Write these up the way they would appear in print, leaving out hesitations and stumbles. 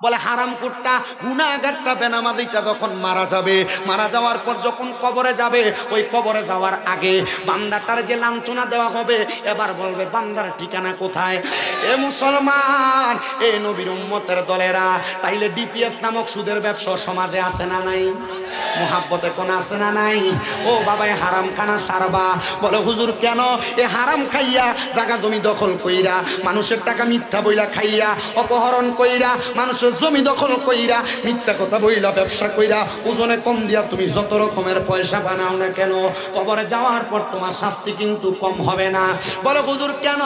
বলে হারামখোরটা গুনাহগারটা বেনামাজিটা যখন মারা যাবে, মারা যাওয়ার পর যখন কবরে যাবে, ওই কবরে যাওয়ার আগে বান্দাটার যে লাঞ্ছনা দেওয়া হবে, এবার বলবে বান্দার ঠিকানা কোথায়? এ মুসলমান, এ নবীর উম্মতের দলেরা, তাইলে ডিপিএস নামক সুদের ব্যবসা সমাজে আছে না নাই? মোহাব্বতে কোন আছে না নাই? ও বাবা, হারাম খানা সারবা। বলে হুজুর কেন? এ হারাম খাইয়া জায়গা জমি দখল কইরা, মানুষের টাকা মিথ্যা বইলা খাইয়া, অপহরণ কইরা, মানুষের জমি দখল কইরা, মিথ্যা কথা বইলা, ব্যবসা কইরা, ওজনে কম দিয়া তুমি যত রকমের পয়সা বানাও না কেন, কবরে যাওয়ার পর তোমার শাস্তি কিন্তু কম হবে না। বলে হুজুর কেন?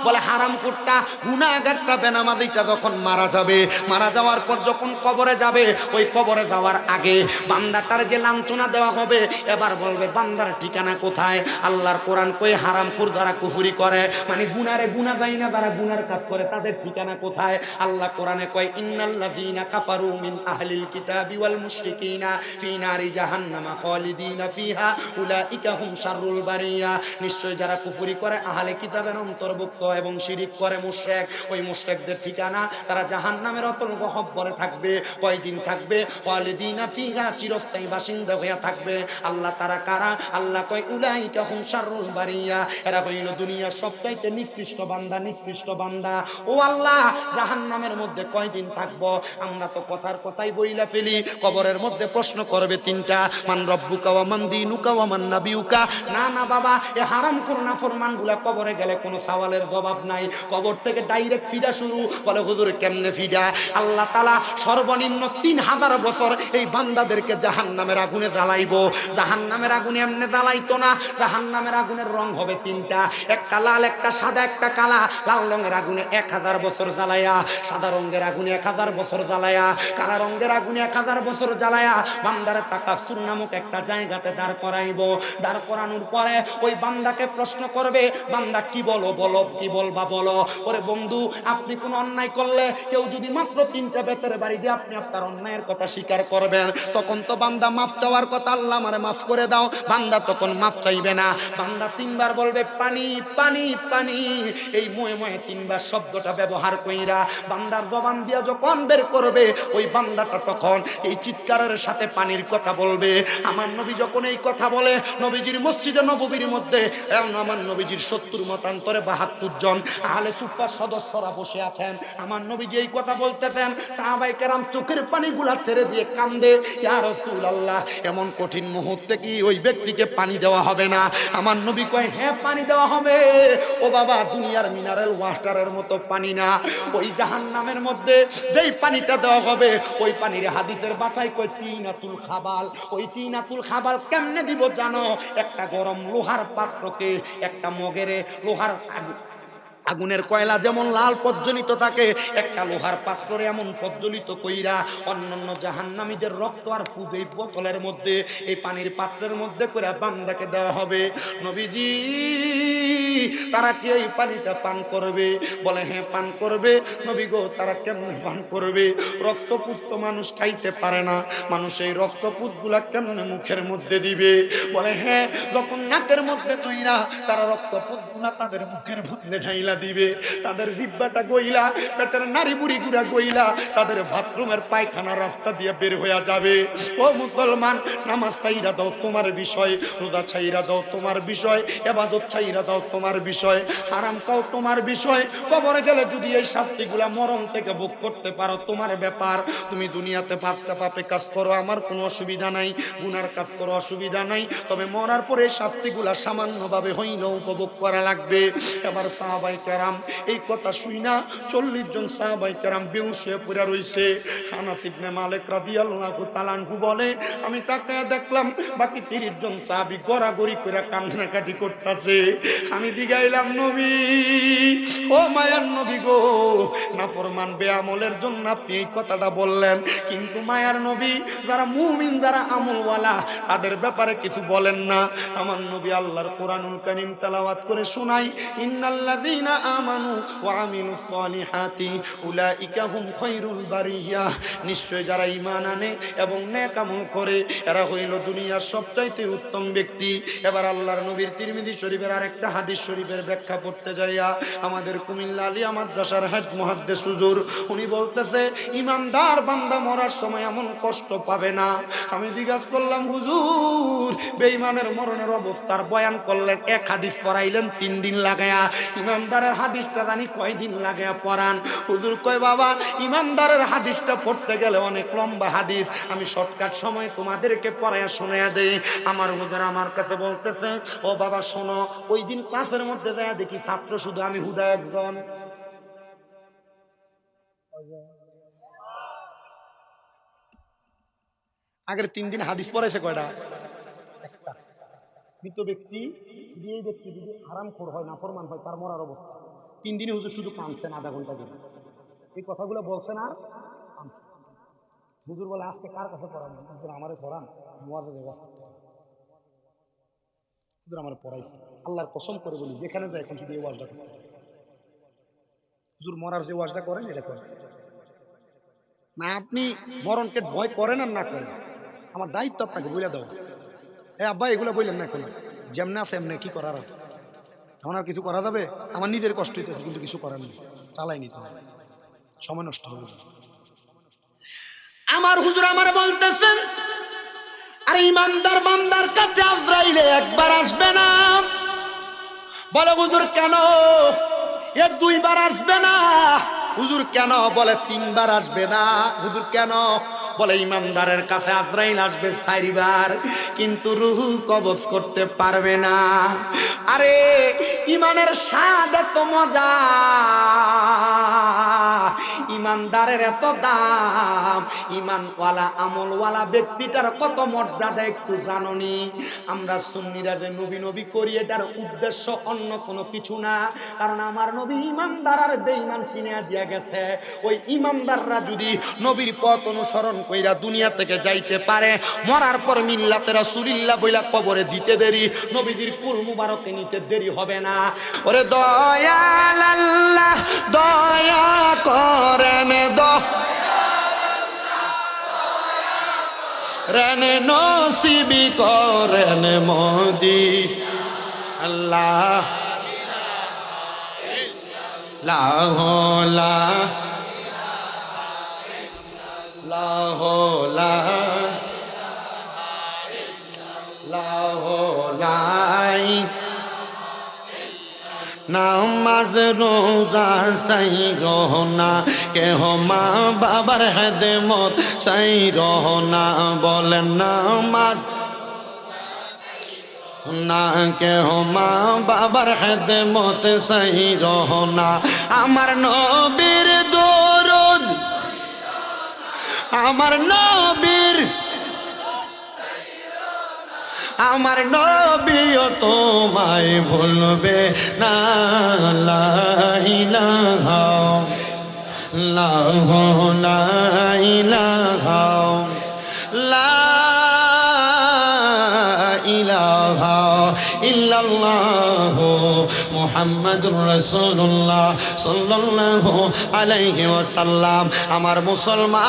বলে হারামখোরটা গুনাহগারটা বেনামাজিটা যখন মারা যাবে, মারা যাওয়ার পর যখন কবরে যাবে, ওই কবরে যাওয়ার আগে বান্দাটার যে লাঞ্ছনা দেওয়া হবে, এবার বলবে বান্দার ঠিকানা কোথায়? আল্লাহর কোরআন কই হারামখোর যারা কুফরি করে, মানে গুনারে গুনাহ যায় না, যারা গুনার কাজ করে, তাদের ঠিকানা কোথায়? আল্লাহ কোরআনে কয় ইন্নাল্লাযীনা কাফারু মিন আহলিল কিতাবি ওয়াল মুশরিকিনা ফি নারি জাহান্নামা খালিদিনা ফিহা উলাইকা হুম শাররুল বারিয়া। নিশ্চয় যারা কুফরি করে আহলে কিতাবের অন্তর্ভুক্ত এবং শিরিক করে মুশরিক, ওই মুশরিকদের ঠিকানা তারা জাহান্নামের অতল গহ্বরে থাকবে। কয়দিন থাকবে? খালিদিনা ফিহা, চিরস্থায়ী বাসিন্দা হয়ে থাকবে। আল্লাহ তারা কারা? আল্লাহ কয় উলাইকা হুম শাররুল বারিয়া, এরা হইল দুনিয়ার সবচাইতে নিকৃষ্ট বান্দা, নিকৃষ্ট বান্দা। ও আল্লাহ, জাহান্নামের মধ্যে কয়দিন থাকবো? আমরা তো কথার কথাই বইলা ফেলি। কবরের মধ্যে প্রশ্ন করবে তিনটা, মান রব্বুকা ওয়া মান দীনুকা ওয়া মান নাবিয়ুকা। না না বাবা, এ হারামখোর নাফরমানগুলা কবরে গেলে কোনো সওয়ালের জবাব নাই, কবর থেকে ডাইরেক্ট ফিডা শুরু। বলে হুজুর কেমনে ফিডা? আল্লাহ তাআলা সর্বনিম্ন 3000 বছর এই বান্দাদেরকে জাহান্নামের আগুনে জ্বালাইবো। জাহান্নামের আগুনে এমনি জ্বালাইতো না, জাহান্নামের আগুনের রং হবে তিনটা, একটা লাল, একটা সাদা, একটা কালা। লাল রঙের আগুনে 1000 বছর জ্বালায়া, সাদা রঙের আগুনে 1000 বছর জ্বালায়া, কালা রঙের আগুনে 1000 বছর জ্বালায়া বান্দার তাকাসুর নামক একটা জায়গাতে দাঁড় করাইব। দাঁড় করানোর পরে ওই বান্দাকে প্রশ্ন করবে, বান্দা কি বলো, বলো কি বলবা বলো। ওরে বন্ধু, আপনি কোন অন্যায় করলে, কেউ যদি মাত্র 3টা বেতের বাড়ি দিয়ে আপনি আপনার অন্যায়ের কথা স্বীকার করবেন, তখন তো বান্দা মাপ চাওয়ার কথা, আল্লাহ আমারে মাফ করে দাও। বান্দা তখন মাপ চাইবে না, বান্দা 3বার বলবে পানি পানি পানি। এই ময়ে ময়ে 3বার শব্দটা ব্যবহার কইরা বান্দার জবান দিয়া যখন বের করবে, ওই বান্দাটা তখন এই চিৎকারের সাথে পানির কথা বলবে। আমার নবী যখন এই কথা বলে, নবীজির মসজিদে নববীর মধ্যে আমার নবীজির 70 মতান্তরে 72 জন আহলে সুফার সদস্যরা বসে আছেন। আমার নবীজি এই কথা বলতেছেন, সাহাবায়ে কেরাম চোখের পানিগুলা ছেড়ে দিয়ে কান্দে, ইয়া রাসূলুল্লাহ, এমন কঠিন মুহূর্তে কি ওই ব্যক্তিকে পানি দেওয়া হবে না? আমার নবী কয় হ্যাঁ, পানি দেওয়া হবে। ও বাবা, দুনিয়ার মিনারেল ওয়াটারের মতো পানি না, ওই জাহান্নামের মধ্যে যেই পানিটা দেওয়া হবে, ওই পানির হাদিসের ভাষায় কয় তিনাতুল খাবাল। ওই তিনাতুল খাবাল কেমনে দিব জানো? একটা গরম লোহার পাত্রকে, একটা মগেরে লোহার আগুনের কয়লা যেমন লাল প্রজ্বলিত থাকে, একটা লোহার পাত্রে এমন প্রজ্বলিত কইরা অন্যান্য জাহান্নামীদের রক্ত আর পুজেই বোতলের মধ্যে, এই পানির পাত্রের মধ্যে করে বান্দাকে দেওয়া হবে। নবীজি, তারা কি এই পানিটা পান করবে? বলে হ্যাঁ, পান করবে। নবী গো, তারা কেমনে পান করবে? রক্তপুষ তো মানুষ খাইতে পারে না, মানুষ এই রক্তপুষ গুলা কেমনে মুখের মধ্যে দিবে? বলে হ্যাঁ, যখন নাকের মধ্যে তৈরা, তারা রক্তপুষ গুলা তাদের মুখের ভুতলে ঢাইলা দিবে, তাদের জিহ্বাটা গইলা, পেটের নাড়ি বুড়ি গুড়া গইলা, তাদের বাথরুমের পায়খানা রাস্তা দিয়ে বের হয়ে যাবে। ও মুসলমান, নামাজ ছাইরা দাও তোমার বিষয়, রোজা ছাইরা দাও তোমার বিষয়, ইবাদত ছাইরা দাও তোমার বিষয়, হারাম খাও তোমার বিষয়। কবরে গেলে যদি এই শাস্তিগুলা মরণ থেকে ভোগ করতে পারো, তোমার ব্যাপার। তুমি দুনিয়াতে 5টা পাপে কাজ করো, আমার কোনো অসুবিধা নাই, গুনার কাজ করো, অসুবিধা নাই, তবে মরার পরে এই শাস্তিগুলা সামান্যভাবে হইলেও উপভোগ করা লাগবে। এবার সাহাবায়ে কেরাম এই কথা শুইনা 40 জন সাহাবায়ে কেরাম বেহুশ হয়ে পড়ে রইছে। আনাস ইবনে মালিক রাদিয়াল্লাহু তাআলা আনহু বলে, আমি তাকায়া দেখলাম বাকি 30 জন সাহাবী গড়াগড়ি করে কান্নাকাটি করতেছে। আমি জিগাইলাম, নবী, ও মায়ার নবী গো, নাফরমান বেআমলের জন্য আপনি এই কথাটা বললেন, কিন্তু মায়ার নবী, যারা মুমিন, যারা আমলওয়ালা, তাদের ব্যাপারে কিছু বলেন না। আমার নবী আল্লাহর কোরআনুল কারীম তেলাওয়াত করে শোনাই, ইন্নাল্লাযীনা ওয়াল্লাযীনা আমানু ওয়া আমিলুস সালিহাতি উলাইকা হুম খায়রুল বারিয়া। নিশ্চয় যারা ঈমান আনে এবং নেক আমল করে এরা হইল দুনিয়ার সবচাইতে উত্তম ব্যক্তি। এবার আল্লাহর নবীর তিরমিজি শরীফের আরেকটা হাদিস শরীফের ব্যাখ্যা পড়তে যাইয়া আমাদের কুমিল্লা আলিয়া মাদ্রাসার হেড মুহাদ্দিস হুজুর উনি বলতেছে ঈমানদার বান্দা মরার সময় এমন কষ্ট পাবে না। আমি জিজ্ঞাসা করলাম হুজুর বেঈমানের মরণের অবস্থার বয়ান করলেন, এক হাদিস পড়াইলেন 3 দিন লাগায়া, ঈমানদারের হাদিসটা জানি কয় দিন লাগায়া পড়ান? হুজুর কয় বাবা ঈমানদারের হাদিসটা পড়তে গেলে অনেক লম্বা হাদিস, আমি শর্টকাট সময় তোমাদেরকে পড়ায়া শোনায়া দেই। আমার হুজুর আমার কাছে বলতেছে ও বাবা শোনো, ওই দিন ক্লাসের মধ্যে যায় দেখি ছাত্র শুধু আমি হুদা একজন। আগের 3 দিন হাদিস পড়াইছে কয়টা? একটা। মৃত ব্যক্তি এই ব্যক্তি যদি হারামখোর হয় নাফরমান হয় তার মরার অবস্থা 3 দিনে হুজুর শুধু কাঁদছেন আধা ঘন্টা দিন। এই কথাগুলো বলছেন আর কাঁদছেন। হুজুর বলে আজকে কার কাছে পড়ান? হুজুর আমারে পড়ান, মুয়াজ্জিন ওয়াজ করতে হবে। হুজুর আমারে পড়াইছে, আল্লাহর কসম করে বলি যেখানে যায় এখন শুধু এই ওয়াজটা করতে হবে। হুজুর মরার যে ওয়াজটা করেন এটা করেন না। আপনি মরণকে ভয় করেন আর না করেন, আমার দায়িত্ব আপনাকে বলে দেওয়া। হ্যাঁ আব্বা এগুলো বললেন না, এখন যেমনে আছে এমনি কি করার আছে? এখন আর কিছু করা যাবে? আমার নিজের কষ্ট হইতেছে কিন্তু কিছু করার নেই, চালাই নিতে হবে, সময় নষ্ট হবে। আমার হুজুর আমার বলতেছেন আরে ইমানদার বান্দার কাছে আজরাইলে একবার আসবে না। বলে হুজুর কেন? এ 2 বার আসবে না। হুজুর কেন? বলে 3 বার আসবে না। হুজুর কেন? বলে ইমানদারের কাছে আজরাইল আসবে 4 বার, কিন্তু রূহ কবজ করতে পারবে না। আরে ইমানের স্বাদ এত মজা, ইমানদারের এত দাম, ইমানওয়ালা আমলওয়ালা ব্যক্তিটার কত মর্যাদা একটু জাননি? আমরা সুন্নিরা যে নবী নবী করি এটার উদ্দেশ্য অন্য কোনো কিছু না, কারণ আমার নবী ইমানদার আর বেঈমান চিনিয়া দিয়া গেছে। ওই ইমানদাররা যদি নবীর পথ অনুসরণ কইরা দুনিয়া থেকে যাইতে পারে, মরার পর মিল্লাতে রাসূলুল্লাহ বইলা কবরে দিতে দেরি, নবীজির কুল মুবারকে নিতে দেরি হবে না। ওরে দয়াল আল্লাহ দয়া করেন রেন নসিবি করেন মোদি আল্লাহ লাহোলা লাহোলা লাহোলাই নামাজ রোজা সাই রহনা কেহ মা বাবার খেদমত সাই রহনা। বলেন নামাজ না কেহ মা বাবার খেদমত সাই রহনা। আমার নবীর দরুদ, আমার নবীর, আমার নবীও তোমায় ভুলবে না। লা ইলাহা লা ইলাহা লা ইলাহা ইল্লাল্লাহু মুহাম্মাদুর রাসূলুল্লাহ সাল্লাল্লাহু আলাইহি ওয়াসাল্লাম। আমার মুসলমান,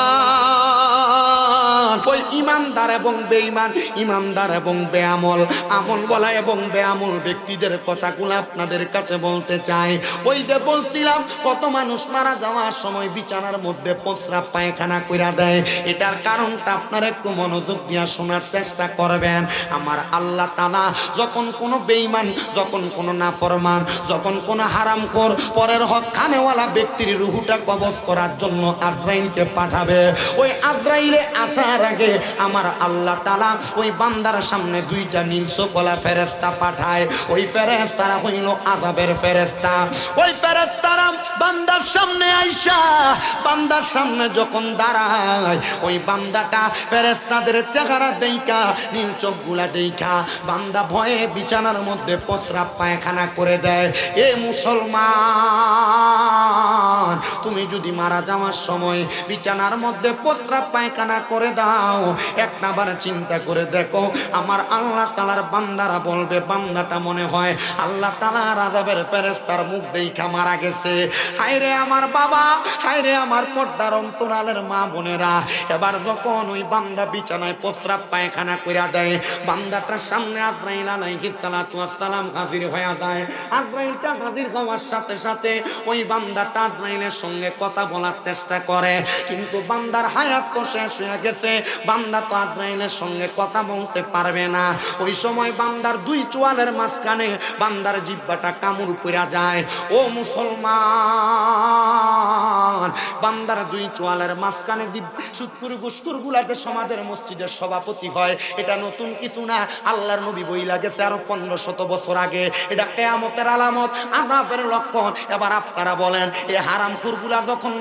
ওই ইমানদার এবং বেঈমান, ইমানদার এবং বেআমল, আমল বলা এবং বেআমল ব্যক্তিদের কথাগুলো আপনাদের কাছে বলতে চাই। ওই যে বলছিলাম কত মানুষ মারা যাওয়ার সময় বিছানার মধ্যে প্রস্রাব পায়খানা কইরা দেয়, এটার কারণটা আপনারা একটু মনোযোগ দিয়ে শোনার চেষ্টা করবেন। আমার আল্লাহ তাআলা যখন কোনো বেঈমান, যখন কোনো নাফরমান, যখন কোনো হারামখোর পরের হক খানেওয়ালা ব্যক্তির রুহুটা কবজ করার জন্য আজরাইলকে পাঠাবে, ওই আজরাইলে আসার আগে আমার আল্লাহ তাআলা ওই বান্দার সামনে 2টা নীল চোখওয়ালা ফেরেশতা পাঠায়। ওই ফেরেশতারা হইল আযাবের ফেরেশতা। ওই ফেরেশতারা বান্দার সামনে আইসা, বান্দার সামনে যখন দাঁড়ায়, ওই বান্দাটা ফেরেশতাদের চেহারা দেইখা, নীল চোখগুলা দেইখা বান্দা ভয়ে বিছানার মধ্যে প্রস্রাব পায়খানা করে দেয়। এ মুসলমান, তুমি যদি মারা যাওয়ার সময় বিছানার মধ্যে প্রস্রাব পায়খানা করে দাও, দাও, একটাবার চিন্তা করে দেখো, আমার আল্লাহ তাআলার বান্দারা বলবে বান্দাটা মনে হয় আল্লাহ তাআলার আযাবের ফেরেশতার মুখ দেইখা মারা গেছে। হায়রে আমার বাবা, হায়রে আমার পর্দার অন্তরালের মা বোনেরা, এবার যখন ওই বান্দা বিছানায় প্রস্রাব পায়খানা কইরা দেয়, বান্দাটার সামনে আজরাইল আলাইহিস সালাতু ওয়াস সালাম হাজির হয়ে যায়। আজরাইলটা হাজির হওয়ার সাথে সাথে ওই বান্দাটা আজরাইলের সঙ্গে কথা বলার চেষ্টা করে, কিন্তু বান্দার হায়াত তো শেষ হয়ে গেছে, বান্দা তো আজরাইলের সঙ্গে কথা বলতে পারবে না। ওই সময় বান্দার দুই চোয়ালের মাঝখানে বান্দার জিহ্বাটা কামড় পড়া যায়। ও মুসলমান, বান্দার দুই চোয়ালের মাঝখানে সুৎকুর গুসকুর গুলাতে সমাজের মসজিদের সভাপতি হয়, এটা নতুন কিছু না, আল্লাহর নবী বইলা গেছে আরো 1500 বছর আগে। এটা কিয়ামতের আলামত, আযাবের লক্ষণ। এবার আপনারা বলেন, এই হারামখোরগুলা যখন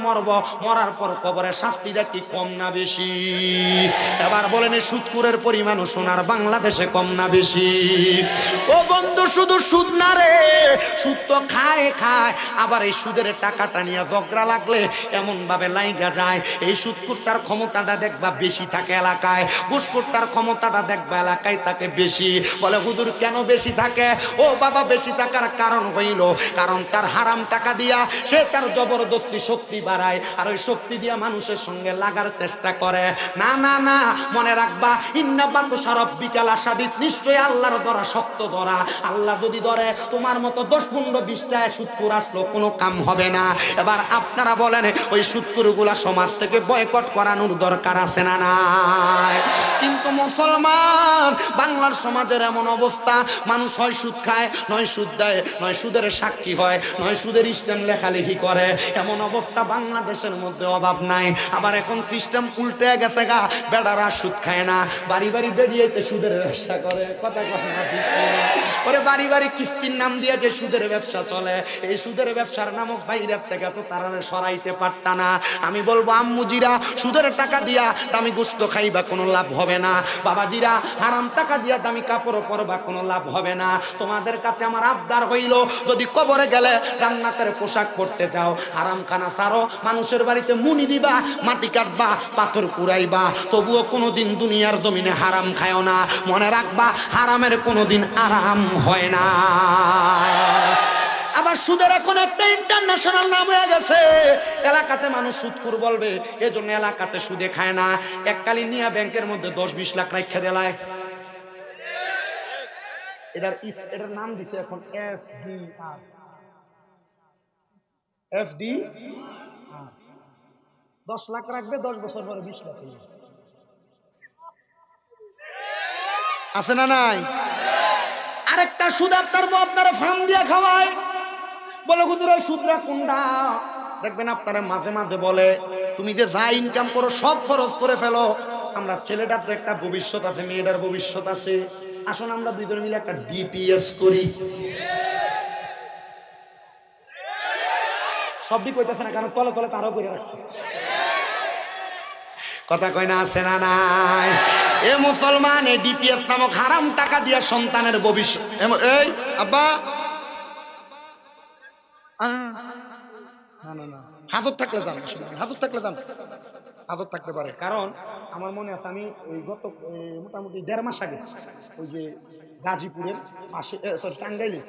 মরার পর কবরে শাস্তিটা কি কম না বেশি? এবার বলেন, এই সুদখোরের পরিমাণও সোনার বাংলাদেশে কম না বেশি? ও বন্ধু, শুধু সুদ না রে, সুদ তো খায়, আবার এই সুদের টাকাটা নিয়ে ঝগড়া লাগলে এমন ভাবে লাইগা যায়। এই সুদখোরটার ক্ষমতাটা দেখবা বেশি থাকে এলাকায়, ঘুষখোরটার ক্ষমতাটা দেখবা এলাকায় থাকে বেশি। বলে হুজুর কেন বেশি থাকে? ও বাবা, বেশি থাকার কারণ হইল, কারণ তার হারাম টাকা দিয়া সে তার জবরদস্তি শক্তি বাড়ায়, আর ওই শক্তি দিয়া মানুষের সঙ্গে লাগার চেষ্টা করে। না না না, মনে রাখবা, ইন্নাবাত সারাব্বিকাল আসাদিত, নিশ্চয়ই আল্লাহর ধরা শক্ত ধরা। আল্লাহ যদি ধরে, তোমার মতো 10 15 20টা সুদখোর আসলো কোনো কাম হবে না। এবার আপনারা বলেন, ওই সুদখোরগুলা সমাজ থেকে বয়কট করানোর দরকার আছে না নাই? কিন্তু মুসলমান, বাংলার সমাজের এমন অবস্থা, মানুষ হয় সুদ খায়, নয় সুদ দেয়, নয় সুদের সাক্ষী হয়, নয় সুদের স্ট্যাম্প লেখালেখি করে। এমন অবস্থা বাংলাদেশের মধ্যে অভাব নাই। আবার এখন সিস্টেম উল্টে গেছে গা, বেড়ারা সুদ খায় না, বাড়ি বাড়ি বেরিয়েতে সুদের ব্যবসা করে। কথা কথা ওরে, বাড়ি বাড়ি কিস্তির নাম দিয়ে যে সুদের ব্যবসা চলে, এই সুদের ব্যবসার নামক বাইরের থেকে তো তারা সরাইতে পারত না। আমি বলবো, আম্মুজিরা সুদের টাকা দিয়া দামি গোস্ত খাইবা, কোনো লাভ হবে না। বাবাজিরা হারাম টাকা দিয়া দামি কাপড় পরবা, কোনো লাভ হবে না। তোমাদের কাছে আমার আবদার হইল, যদি কবরে গেলে জান্নাতের পোশাক পরতে চাও, হারাম খানা ছাড়ো, মানুষের বাড়িতে মুনি দিবা, মাটি কাটবা, পাথর পুরাইবা, তবুও কোনোদিন দুনিয়ার জমিনে হারাম খায়ও না। মনে রাখবা, হারামের কোনোদিন আরাম হয় না। আবার সুদের এখন একটা ইন্টারন্যাশনাল নাম হয়ে গেছে, এলাকাতে মানুষ সুদখোর বলবে, এজন্য এলাকাতে সুদে খায় না। এককালীন নিয়া ব্যাংকের মধ্যে 10-20 লাখ রাখা দেলায়। এটার নাম দিছে এখন এফডি। 10 লাখ রাখবে, 10 বছর পরে 20 লাখ আছে না নাই? আরেকটা সুদ আপনারা ফার্ম দিয়ে খাওয়ায়, বলে হুজুর ওই সুদরা কোনটা? দেখবেন আপনারা মাঝে মাঝে বলে, তুমি যে যা ইনকাম করো সব খরচ করে ফেলো, আমরা ছেলেটার তো একটা ভবিষ্যৎ আছে, মেয়েটার ভবিষ্যৎ আছে, আসুন আমরা দুজন মিলে একটা ডিপিএস করি। সবই কইতেছে না, কারণ তলে তলে তারাও করে রাখছে। কথা কয় না, আছে না নাই? এ মুসলমান, এই ডিপিএস নামক হারাম টাকা দিয়া সন্তানের ভবিষ্যৎ। এই আব্বা, না না না, হাজত থাকলে যান, হাজত থাকলে যান, হাজত থাকতে পারে। কারণ আমার মনে আছে, আমি ওই গত মোটামুটি 1.5 মাস আগে ওই যে গাজীপুরের পাশে, সরি টাঙ্গাইলে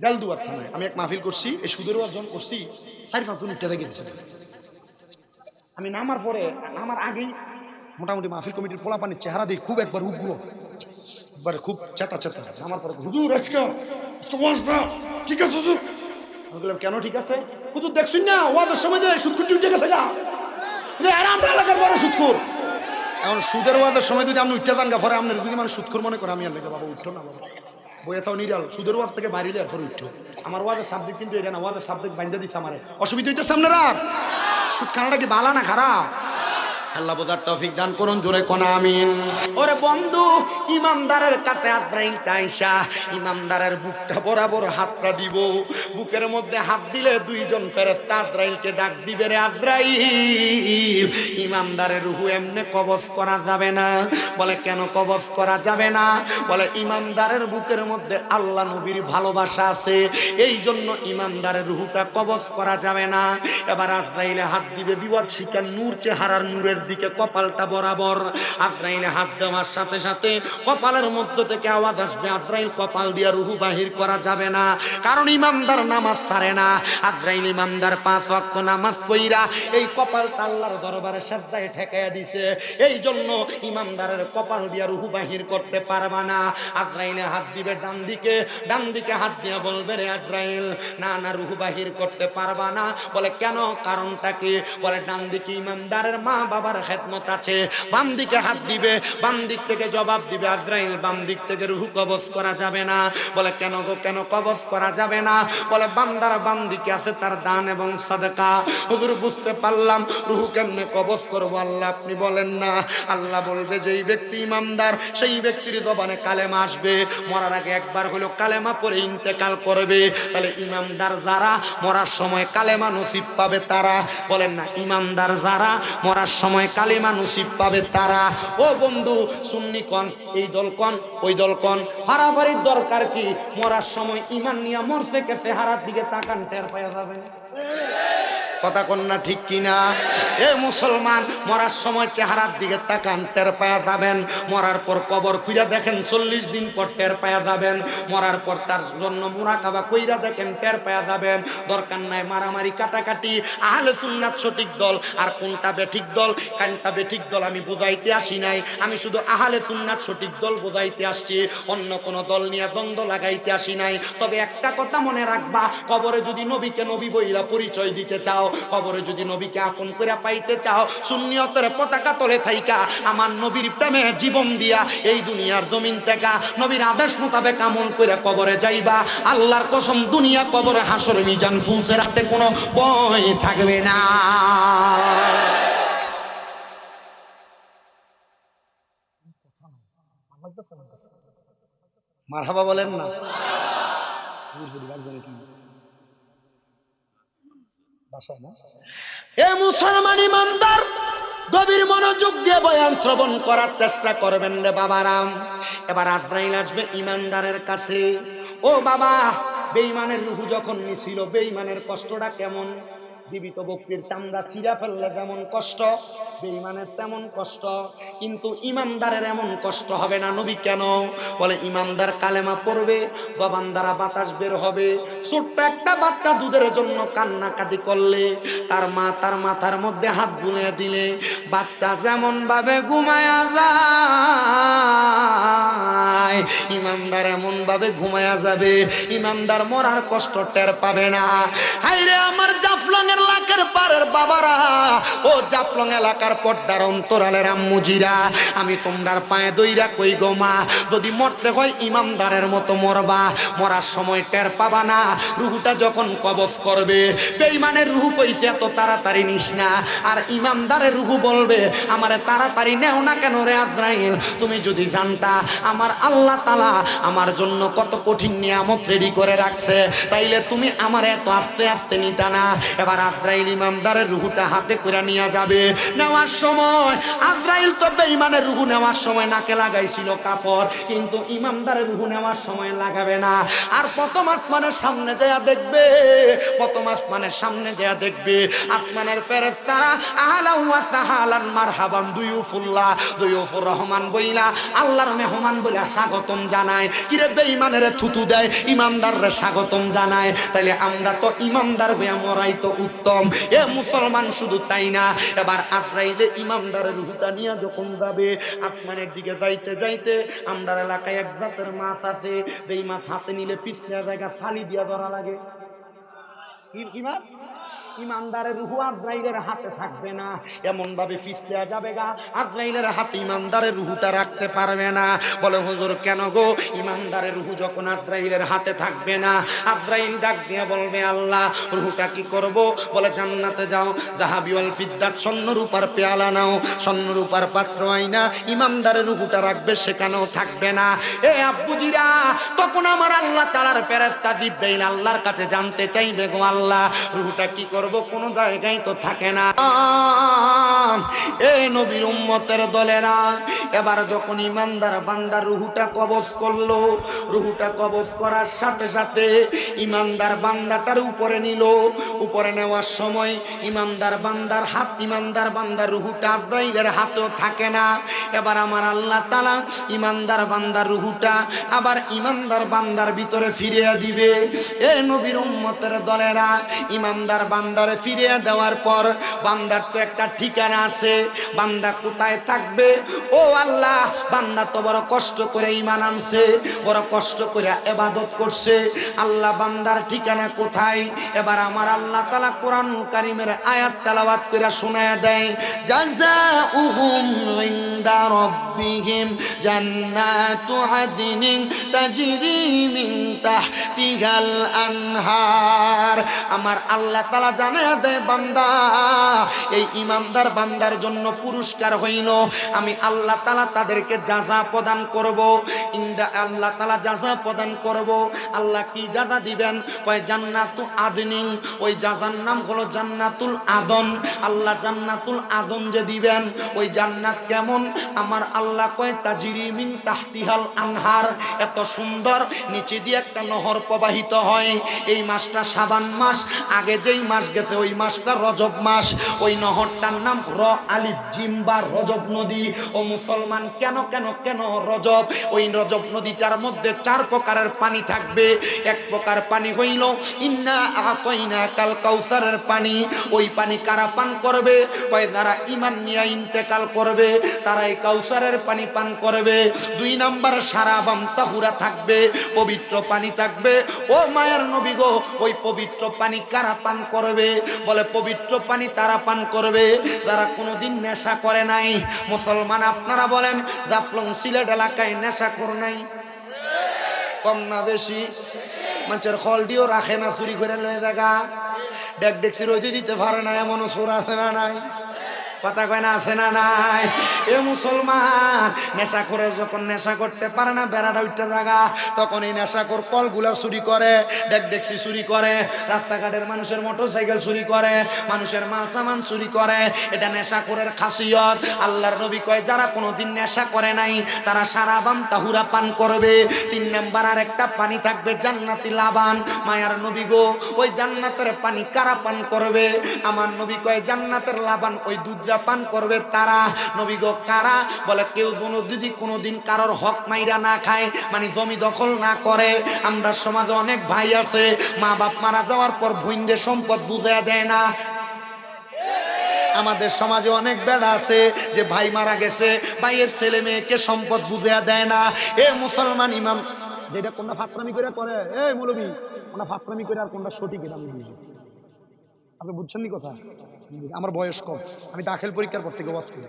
বেলদুয়ার থানায় আমি এক মাহফিল করছি, এই সুদের অর্জন করছি 4-5 জন ইত্যাদি গেছে। আমি নামার পরে, আমার আগেই মোটামুটি মাহফিল কমিটির পোলাপানির চেহারা দিয়ে খুব একবার উঠগুলো, একবার খুব চেতা চেতা। আমার পরে, হুজুর আজকে ঠিক আছে হুজুর? আমি বললাম, কেন ঠিক আছে? হুজুর দেখছুন না, ওয়াদের সময় দিয়ে সুদখোর উঠে গেছে গা, আমরা এলাকার বড় সুদখোর। এখন সুদের ওয়াদের সময় যদি আপনি উঠতে যান গা, পরে আপনার যদি মানে সুদখোর মনে করে, আমি আর লেগে বাবা উঠতো না, বাবা বইয়ে থাও নিরাল, সুদের ওয়াদ থেকে বাইরে এরপরে উঠতো। আমার ওয়াদের সাবজেক্ট কিন্তু এটা না, ওয়াদের সাবজেক্ট বাইন্দা দিচ্ছে আমার। অসুবিধা হইতেছে আপনারা? সুদ খানাটা কি বালা না খারাপ? আল্লাহ বোঝার তৌফিক দান করুন, জোরে কোন আমিন। ওরে বন্ধু, ইমানদারের কাছে আজরাইলটা আইসা ইমানদারের বুকটা বরাবর হাতটা দিব, বুকের মধ্যে হাত দিলে 2 জন ফেরেশতা আজরাইলকে ডাক দিবে, রে আজরাইল, ইমানদারের রুহু এমনি কবজ করা যাবে না। বলে কেন কবজ করা যাবে না? বলে ইমানদারের বুকের মধ্যে আল্লাহ নবীর ভালোবাসা আছে, এই জন্য ইমানদারের রুহুটা কবজ করা যাবে না। এবার আজরাইলে হাত দিবে, বিপদ শিকার নূর চেহারার নূরের দিকে কপালটা বরাবর। আজরাইলে হাত দেওয়ার সাথে সাথে কপালের মধ্য থেকে আওয়াজ আসবে, আজরাইল কপাল দিয়া রুহু বাহির করা যাবে না, কারণ ইমানদার নামাজ ছাড়ে না। আজরাইল ইমানদার 5 ওয়াক্ত নামাজ পড়া এই কপালটা আল্লাহর দরবারে সিজদায় ঠেকাইয়া দিছে, এই জন্য ইমানদারের কপাল দিয়া রুহু বাহির করতে পারবা না। আজরাইলে হাত দিবে ডান দিকে হাত দিয়া বলবে, রে আজরাইল না না, রুহু বাহির করতে পারবা না। বলে কেন? কারণটা কি? বলে ডান দিকে ইমানদারের মা বাবার খেদমত আছে। বাম দিকে হাত দিবে, বাম দিক থেকে জবাব দিবে, আজরাইল বাম দিক থেকে রুহু কবজ করা যাবে না। বলে কেন গো, কেন কবজ করা যাবে না? বলে বান্দার বাম দিকে আছে তার দান এবং সাদকা। হুজুর বুঝতে পারলাম, রুহু কেমনে কবজ করবো আল্লাহ আপনি বলেন না। আল্লাহ বলবে যেই ব্যক্তি ইমানদার সেই ব্যক্তির জবানে কালেমা আসবে, মরার আগে একবার হলো কালেমা পড়ে ইন্তেকাল করবে। তাহলে ইমানদার যারা মরার সময় কালেমা নসিব পাবে তারা, বলেন না, ইমানদার যারা মরার সময় কালেমা নসিব পাবে তারা। ও বন্ধু, সুন্নি কন, এই দল কন, ওই দল কন, হারাবাড়ির দরকার কি? মরার সময় ইমান নিয়ে মরছে কে, চেহারার দিকে তাকান, টের পাওয়া যাবে। কথা কন না ঠিক কিনা? এ মুসলমান, মরার সময় চেহারার দিকে তাকান, টের পায়া যাবেন। মরার পর কবর খুঁজে দেখেন, 40 দিন পর টের পায়া যাবেন। মরার পর তার জন্য মুরাকাবা কইরা দেখেন, টের পায়া যাবেন। দরকার নাই মারামারি কাটাকাটি। আহলে সুন্নাত সঠিক দল আর কোনটা বেঠিক দল, কোনটা বেঠিক দল আমি বুঝাইতে আসি নাই। আমি শুধু আহলে সুন্নাত সঠিক দল বুঝাইতে আসছি, অন্য কোন দল নিয়ে দ্বন্দ্ব লাগাইতে আসি নাই। তবে একটা কথা মনে রাখবা, কবরে যদি নবীকে নবী বইলা পরিচয় দিতে চাও, কবরে যদি নবীকে আপন করে পাইতে চাও, সুন্নিয়তের পতাকা তলে থাইকা আমার নবীর প্রেমে জীবন দিয়া এই দুনিয়ার জমিন থেকে নবীর আদেশ মোতাবেক আমল করে কবরে যাইবা। আল্লাহর কসম, দুনিয়া কবরে হাসর মিজান ফুলছে, রাতে কোনো ভয় থাকবে না। মারহাবা বলেন না। এ মুসলমান ইমানদার, গভীর মনোযোগ দিয়ে বয়ান শ্রবণ করার চেষ্টা করবেন রে বাবারাম। এবার আজরাইল আসবে ইমানদারের কাছে। ও বাবা, বেঈমানের রূহ যখন নিছিল, বেঈমানের কষ্টটা কেমন? জীবিত বকরির চামড়া ছিঁড়া ফেললে যেমন কষ্ট, বেঈমানের তেমন কষ্ট। কিন্তু ইমানদারের এমন কষ্ট হবে না। নবী কেন? বলে ইমানদার কালেমা পড়বে, জবান দ্বারা বাতাস বের হবে। ছোট্ট একটা বাচ্চা দুধের জন্য কান্নাকাটি করলে, তার মা তার মাথার মধ্যে হাত বুলিয়ে দিলে বাচ্চা যেমন ভাবে ঘুমায়া যায়, ইমানদার এমন ভাবে ঘুমায়া যাবে। ইমানদার মরার কষ্ট টের পাবে না। হায়রে আমার জাফলং এলাকার পারের বাবারা, ও জাফলং এলাকার পর্দার অন্তরালের আম্মুজিরা, আমি তোমরার পায়ে দইরা কই গো মা, যদি মরতে হয় ইমানদারের মতো মরবা। মরার সময় টের পাবা না। রুহুটা যখন কবজ করবে, বেঈমানের রুহু কইছে এত তাড়াতাড়ি নিস না, আর ইমানদারের রুহু বলবে আমারে তাড়াতাড়ি নেও না কেন রে আজরাইল। তুমি যদি জানতা আমার আল্লাহ তাআলা আমার জন্য কত কঠিন নিয়ামত রেডি করে রাখছে, তাইলে তুমি আমার এত আস্তে আস্তে নিতা না। এবার আজরাইল ইমানদারের রুহুটা হাতে করে নিয়ে যাবে। নেওয়ার সময় আজরাইল তো বেঈমানের রুহু নেওয়ার সময় নাকে লাগাইছিল কাপড়, কিন্তু ইমানদারের রুহু নেওয়ার সময় লাগাবে না। আর প্রথম আসমানের সামনে যায় দেখবে, প্রথম আসমানের সামনে যায় দেখবে আসমানের ফেরেশতারা আহলা ওয়া সাহালান মারহাবান দুয়ুফুল্লাহ, দুয়ুফুর রহমান বইলা আল্লাহর মেহমান বইলা স্বাগতম জানায়। কিরে বেঈমানের থুতু দেয়, ইমানদাররে স্বাগতম জানায়। তাইলে আমরা তো ইমানদার হইয়া মরাই তো উত্তম। এ মুসলমান, শুধু তাই না, এবার আজরাইলে ইমানদারের রূহটা নিয়ে যখন যাবে, আসমানের দিকে যাইতে যাইতে আমরার এলাকায় এক জাতের মাছ আছে, যেই মাছ হাতে নিলে পিছনে জায়গা ছালি দিয়া ধরা লাগে। কি মাছ? ইমানদারের রূহ আজরাইলের হাতে থাকবে না, এমন ভাবে ফিসলিয়া যাবে গা, আজরাইলের হাতে ইমানদারের রূহটা রাখতে পারবে না। বলে হুজুর কেন গো? ইমানদারের রূহ যখন আজরাইলের হাতে থাকবে না, আজরাইল ডাক দিয়ে বলবে আল্লাহ রূহটা কি করব? বলে জান্নাতে যাও, যাহাবি ওয়াল ফিদ্দাত, স্বর্ণ রূপার পেয়ালা নাও, স্বর্ণ রূপার পাত্র আইনা ইমানদারের রূহটা রাখবে, সেখানেও থাকবে না। এ আব্বুজিরা, তখন আমার আল্লাহ তাআলার ফেরেশতা জিবরাইল আল্লাহর কাছে জানতে চাইবে, গো আল্লাহ রূহটা কি করব? কোন জায়গায় তো থাকে না। এ নবীর উম্মতের দলেরা, এবার যখন ইমানদার বান্দার রুহুটা কবজ করলো, রুহুটা কবজ করার সাথে সাথে ইমানদার বান্দাটার উপরে নিল। উপরে নেওয়ার সময় ইমানদার বান্দার রুহুটা আজরাইলের হাতেও থাকে না। এবার আমার আল্লাহ তাআলা ইমানদার বান্দার রুহুটা আবার ইমানদার বান্দার ভিতরে ফিরিয়ে দিবে। এ নবীর উম্মতের দলেরা, ইমানদার বান্দারে ফিরিয়ে দেওয়ার পর বান্দার তো একটা ঠিকানা আছে, বান্দা কোথায় থাকবে? ও আল্লাহ, বান্দা তো বড় কষ্ট করে ঈমান আনছে, বড় কষ্ট করে ইবাদত করছে, আল্লাহ বান্দার ঠিকানা কোথায়? এবার আমার আল্লাহ তাআলা কোরআনুল কারীমের আয়াত তেলাওয়াত করে শোনায় দেয়, জাযাউহুম ইনদা রাব্বিহিম জান্নাতু আদনিন তাজরি মিন তাহতিহাল আনহার। আমার আল্লাহ তাআলা জানায় দেয়, বান্দা এই ইমানদার বান্দার জন্য পুরস্কার হইল, আমি আল্লাহ তাআলা তাদেরকে জাযা প্রদান করব। আল্লাহ তাআলা জাযা প্রদান করব। আল্লাহ কি জাযা দিবেন? কয় জান্নাতু আদনিন, ওই জাযার নাম হলো জান্নাতুল আদন। আল্লাহ জান্নাতুল আদন যে দিবেন, ওই জান্নাত কেমন? আমার আল্লাহ কয় তাজরি মিন তাহতিহাল আনহার, এত সুন্দর, নিচে দিয়ে একটা নহর প্রবাহিত হয়। এই মাসটা শাবান মাস, আগে যেই মাস গেছে ওই মাসটা রজব মাস, ওই নহরটার নাম আলিফ জিম বা রজব নদী। ও মুসলমান, কেন কেন কেন রজব? ওই রজব নদীটার মধ্যে 4 প্রকারের পানি থাকবে। এক প্রকার পানি হইল ইন্না আতাইনা কাল কাউসারের পানি। ওই পানি কারা পান করবে? কয় যারা ঈমান নিয়ে ইন্তেকাল করবে তারা এই কাউসারের পানি পান করবে। 2 নাম্বার সারাবাম তাহুরা থাকবে, পবিত্র পানি থাকবে। ও মায়ের নবী গো, ওই পবিত্র পানি কারা পান করবে? বলে পবিত্র পানি তারা পান করবে যারা কোনোদিন নেশা করে নাই। মুসলমান, আপনারা বলেন জাফলং সিলেট এলাকায় নেশা করে নাই? কম না বেশি? মানুষের হলটিও রাখে না, চুরি করে লয়ে জায়গা ডেক ডেকসি রইতে দিতে পারে না, এমনও চোর আছে না নাই? কথা কয় না, আছে না নাই? এ মুসলমান, নেশা করে যখন নেশা করতে পারে না, বেড়াটা উঠতে জায়গা, তখন এই নেশাখোর কলগুলা চুরি করে, ডেক ডেকসি চুরি করে, রাস্তাঘাটের মানুষের মোটরসাইকেল চুরি করে, মানুষের মাল সামান চুরি করে। এটা নেশাখোরের খাসিয়ত। আল্লাহর নবী কয় যারা কোনোদিন নেশা করে নাই তারা সারাবান তাহুরা পান করবে। 3 নাম্বার আর একটা পানি থাকবে জান্নাতি লাবান। মায়ার নবী গো, ওই জান্নাতের পানি কারা পান করবে? আমার নবী কয় জান্নাতের লাবান, ওই দুধ পান করবে তারা। নবী গো কারা? বলে কেউ যদি কোনোদিন কারোর হক মাইরা না খায়, মানে জমি দখল না করে। আমরা সমাজে অনেক ভাই আছে, মা বাপ মারা যাওয়ার পর ভইন্ডে সম্পদ বুঝাইয়া দেয় না। আমাদের সমাজে অনেক বেড়া আছে যে ভাই মারা গেছে, ভাইয়ের ছেলে মেয়েকে সম্পদ বুঝাইয়া দেয় না। এ মুসলমান, ইমাম যেটা কোনটা ফাতরামি করে করে, এই মৌলবী কোনটা ফাতরামি করে আর কোনটা সঠিক, এটা আমি বুঝি। আপনি বুঝছেন নি কথা? আমার বয়স কম, আমি দাখিল পরীক্ষার পর থেকে ওয়াজ করি।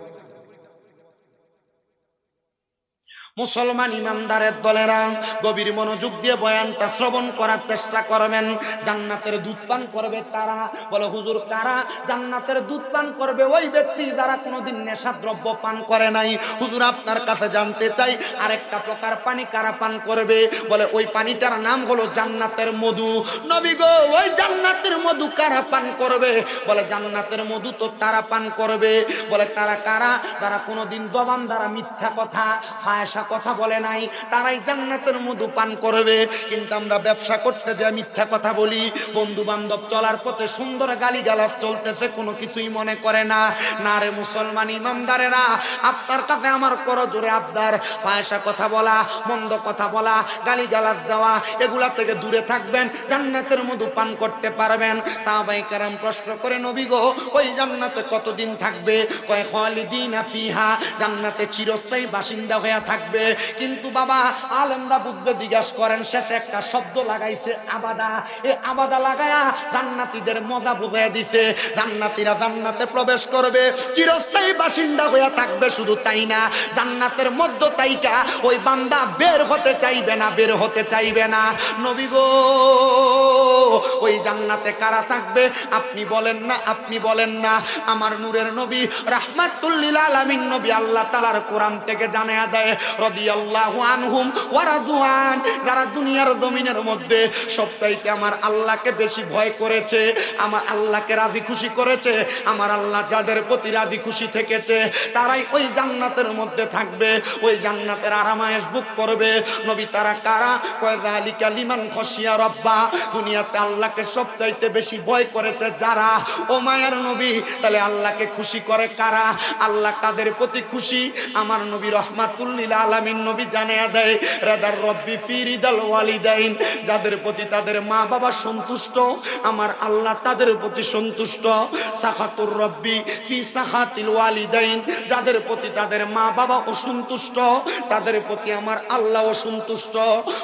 মুসলমান ইমানদারের দলেরা, গভীর মনোযোগ দিয়ে বয়ানটা শ্রবণ করার চেষ্টা করবেন। জান্নাতের দুধ পান করবে তারা। বলে হুজুর কারা জান্নাতের দুধ পান করবে? ওই ব্যক্তি যারা কোনোদিন নেশাদ্রব্য পান করে নাই। হুজুর আপনার কাছে জানতে চাই আরেকটা প্রকার পানি কারা পান করবে? বলে ওই পানিটার নাম হলো জান্নাতের মধু। নবী গো, ওই জান্নাতের মধু কারা পান করবে? বলে জান্নাতের মধু তো তারা পান করবে। বলে তারা কারা? তারা কোনোদিন জবান দ্বারা মিথ্যা কথা, ফায়সা কথা বলে নাই, তারাই জান্নাতের মধু পান করবে। কিন্তু আমরা ব্যবসা করতে যাই মিথ্যা কথা বলি, বন্ধু বান্ধব চলার পথে সুন্দর গালিগালাজ চলতেছে, কোনো কিছুই মনে করে না। না রে মুসলমান ইমানদারেরা, আপনার কাছে আমার করজোরে আবদার, ফায়সা কথা বলা, মন্দ কথা বলা, গালিগালাজ দেওয়া, এগুলা থেকে দূরে থাকবেন, জান্নাতের মধু পান করতে পারবেন। সাহাবায়ে কেরাম প্রশ্ন করে, নবী গো ওই জান্নাতে কতদিন থাকবে? কয় খালিদিনা ফিহা, জান্নাতে চিরস্থায়ী বাসিন্দা হয়ে থাকবে। কিন্তু বাবা আলেমরা বুঝবে, জিজ্ঞাসা করেন, শেষে একটা শব্দ লাগাইছে আবাদা। এই আবাদা লাগায়া জান্নাতীদের মজা বুঝাইয়া দিছে। জান্নাতীরা জান্নাতে প্রবেশ করবে, চিরস্থায়ী বাসিন্দা হয়ে থাকবে। শুধু তাই না, জান্নাতের মধ্য তাইকা ওই বান্দা বের হতে চাইবে না, বের হতে চাইবে না। নবী গো, ওই জান্নাতে কারা থাকবে? আপনি বলেন না, আপনি বলেন না। আমার নূরের নবী রাহমাতুল লিল আলামিন নবী আল্লাহ তাআলার কোরআন থেকে জানায়া দেয়, রাদিয়াল্লাহু আনহুম ওয়া রাদওয়ান, যারা দুনিয়ার জমিনের মধ্যে সবচাইতে আমার আল্লাহকে বেশি ভয় করেছে, আমার আল্লাহকে রাজি খুশি করেছে, আমার আল্লাহ যাদের প্রতি রাজি খুশি থেকেছে, তারাই ওই জান্নাতের মধ্যে থাকবে, ওই জান্নাতের আরামায়েশ ভোগ করবে। নবী তারা কারা? কয় যালিকা লিমান খাশিয়া রাব্বা, দুনিয়াতে আল্লাহকে সবচাইতে বেশি ভয় করেছে যারা। ও মায়ার নবী, তাহলে আল্লাহকে খুশি করে কারা? আল্লাহ কাদের প্রতি খুশি? আমার নবী রহমাতুল লিল আলামিন নবী জানায়া দেয়, রাদার রব্বি ফি রিদাল ওয়ালিদাইন, যাদের প্রতি তাদের মা বাবা সন্তুষ্ট, আমার আল্লাহ তাদের প্রতি সন্তুষ্ট। সাখাতুর রব্বি ফি সাখাতিল ওয়ালিদাইন, যাদের প্রতি তাদের মা বাবা অসন্তুষ্ট, তাদের প্রতি আমার আল্লাহ অসন্তুষ্ট।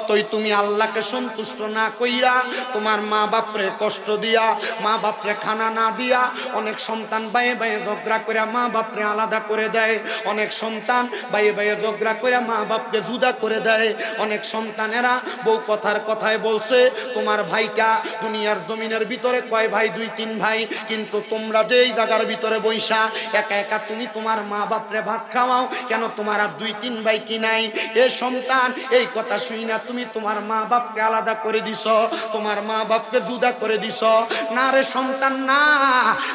তুই তুমি আল্লাহকে সন্তুষ্ট না কইরা তোমার মা বাপরে কষ্ট দিয়া, মা বাপরে খানা না দিয়া, অনেক সন্তান বাইয়ে বাইয়ে ঝগড়া করে মা বাপরে আলাদা করে দেয়, অনেক সন্তান বাইয়ে বাইয়ে ঝগড়া করে মা বাপকে জুদা করে দেয়, অনেক সন্তানেরা বউ কথার কথায় বলছে তোমার ভাইটা দুনিয়ার জমিনের ভিতরে কয় ভাই? 2-3 ভাই, কিন্তু তোমরা যে এই জায়গার ভিতরে বইসা একা একা তুমি তোমার মা বাপরে ভাত খাওয়াও কেন? তোমার আর 2-3 ভাই কি নাই? এ সন্তান, এই কথা শুই না তুমি তোমার মা বাপকে আলাদা করে দিছ, তোমার মা বাপকে জুদা করে দিছ। না রে সন্তান না,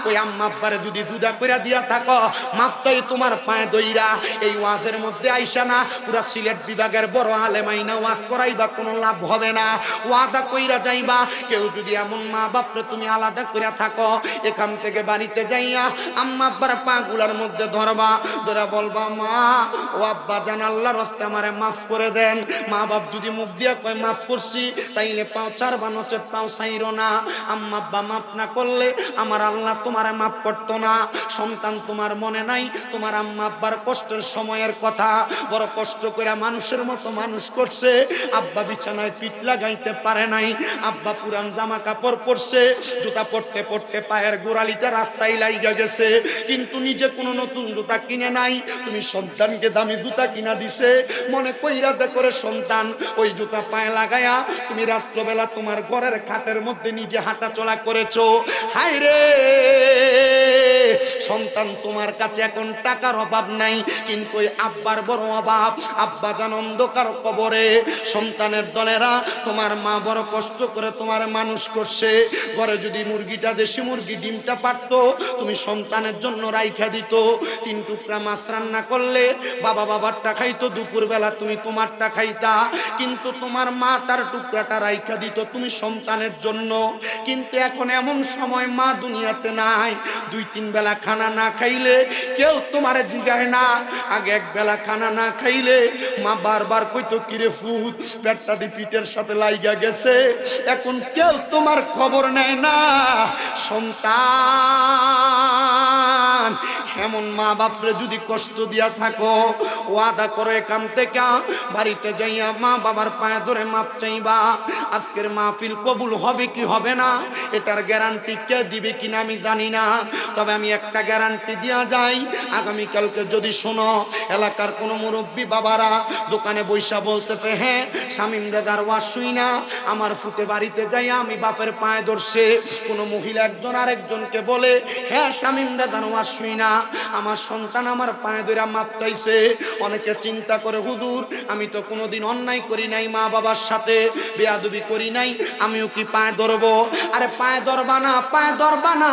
ওই আম্মা আব্বারে যদি জুদা করে দিয়া থাকো, মাপ চাই তোমার পায়ে দইরা এই ওয়াজের মধ্যে আইসা না পুরা সিলেট বিভাগের বড় আলেমাইনা ওয়াজ করাইবা, কোনো লাভ হবে না। ওয়াদা কইরা যাইবা, কেউ যদি এমন মা বাপরে তুমি আলাদা করে থাকো, এখান থেকে বাড়িতে যাইয়া আম্মা আব্বার পা গুলার মধ্যে ধরবা, ধরে বলবা মা ও আব্বা জান আল্লাহর রাস্তে আমারে মাফ করে দেন। মা বাপ যদি মুখ দিয়া কয় মাফ করছি, তাইলে পাও ছাড়বা, নচেত পাও ছাইরো না। আম্মা আব্বা মাফ না করলে আমার আল্লাহ তোমারে মাফ করতো না। সন্তান, তোমার মনে নাই তোমার আম্মা আব্বার কষ্টের সময়ের কথা? বড় কষ্ট করে মানুষের মতো মানুষ করছে, আব্বা বিছানায় পিঠ লাগাইতে পারে নাই, আব্বা পুরান জামা কাপড় পরছে, জুতা পরতে পরতে পায়ের গোড়ালিটা রাস্তায় লাইগা গেছে, কিন্তু নিজে কোনো নতুন জুতা কিনে নাই, তুমি সন্তানকে দামি জুতা কিনা দিছে। মনে কইরা দেখরে সন্তান, ওই জুতা পায়ে লাগায়া তুমি রাত্রবেলা তোমার ঘরের খাটের মধ্যে নিজে হাঁটা চলা করেছো। হায় রে সন্তান, তোমার কাছে এখন টাকার অভাব নাই, কিন্তু ওই আব্বার বড় অভাব। আব্বা জান অন্ধকার কবরে, সন্তানের দলেরা তোমার মা বড় কষ্ট করে তোমার মানুষ করছে। ঘরে যদি মুরগিটা, দেশি মুরগি ডিমটা পারতো, তুমি সন্তানের জন্য রাইখা দিত। 3 টুকরা মাছ রান্না করলে বাবা বাবারটা খাইতো, দুপুরবেলা তুমি তোমারটা খাইতা, কিন্তু তোমার মা তার টুকরাটা রাইখা দিত তুমি সন্তানের জন্য। কিন্তু এখন এমন সময় মা দুনিয়াতে নাই, 2-3 বেলা খানা না খাইলে কেউ তোমার জিগায় না। আগে 1 বেলা খানা না খাইলে মা বারবার কইতো কিরে ফুত, পেটটা দি পিঠের সাথে লাইগা গেছে, এখন কেউ তোমার খবর নেয় না। সন্তান, এমন মা বাপরে যদি কষ্ট দিয়া থাকো, ওয়াদা করো এখান থেকে বাড়িতে যাইয়া মা বাবার পায়ে ধরে মাপ চাইবা। আজকের মাহফিল কবুল হবে কি হবে না এটার গ্যারান্টি কে দিবে কিনা আমি জানি না, তবে আমি একটা গ্যারান্টি দিয়া যাই, আগামীকালকে যদি শোনো এলাকার কোনো মুরব্বী বাবারা দোকানে বৈশা বলতেছে, হ্যাঁ শামীম দাদার ওয়াজ শুই না আমার ফুতে বাড়িতে যাইয়া আমি বাপের পায়ে ধরছে, কোনো মহিলা একজন আরেকজনকে বলে, হ্যাঁ শামীম দাদার ওয়াজ শুই না আমার সন্তান আমার পায়ে ধরে মাপ চাইছে। অনেকে চিন্তা করে, হুজুর আমি তো কোনোদিন অন্যায় করি নাই, মা বাবার সাথে বেয়াদবি করি নাই, আমিও কি পায়ে ধরবো? আরে পায়ে ধরবা না, পায়ে ধরবা না,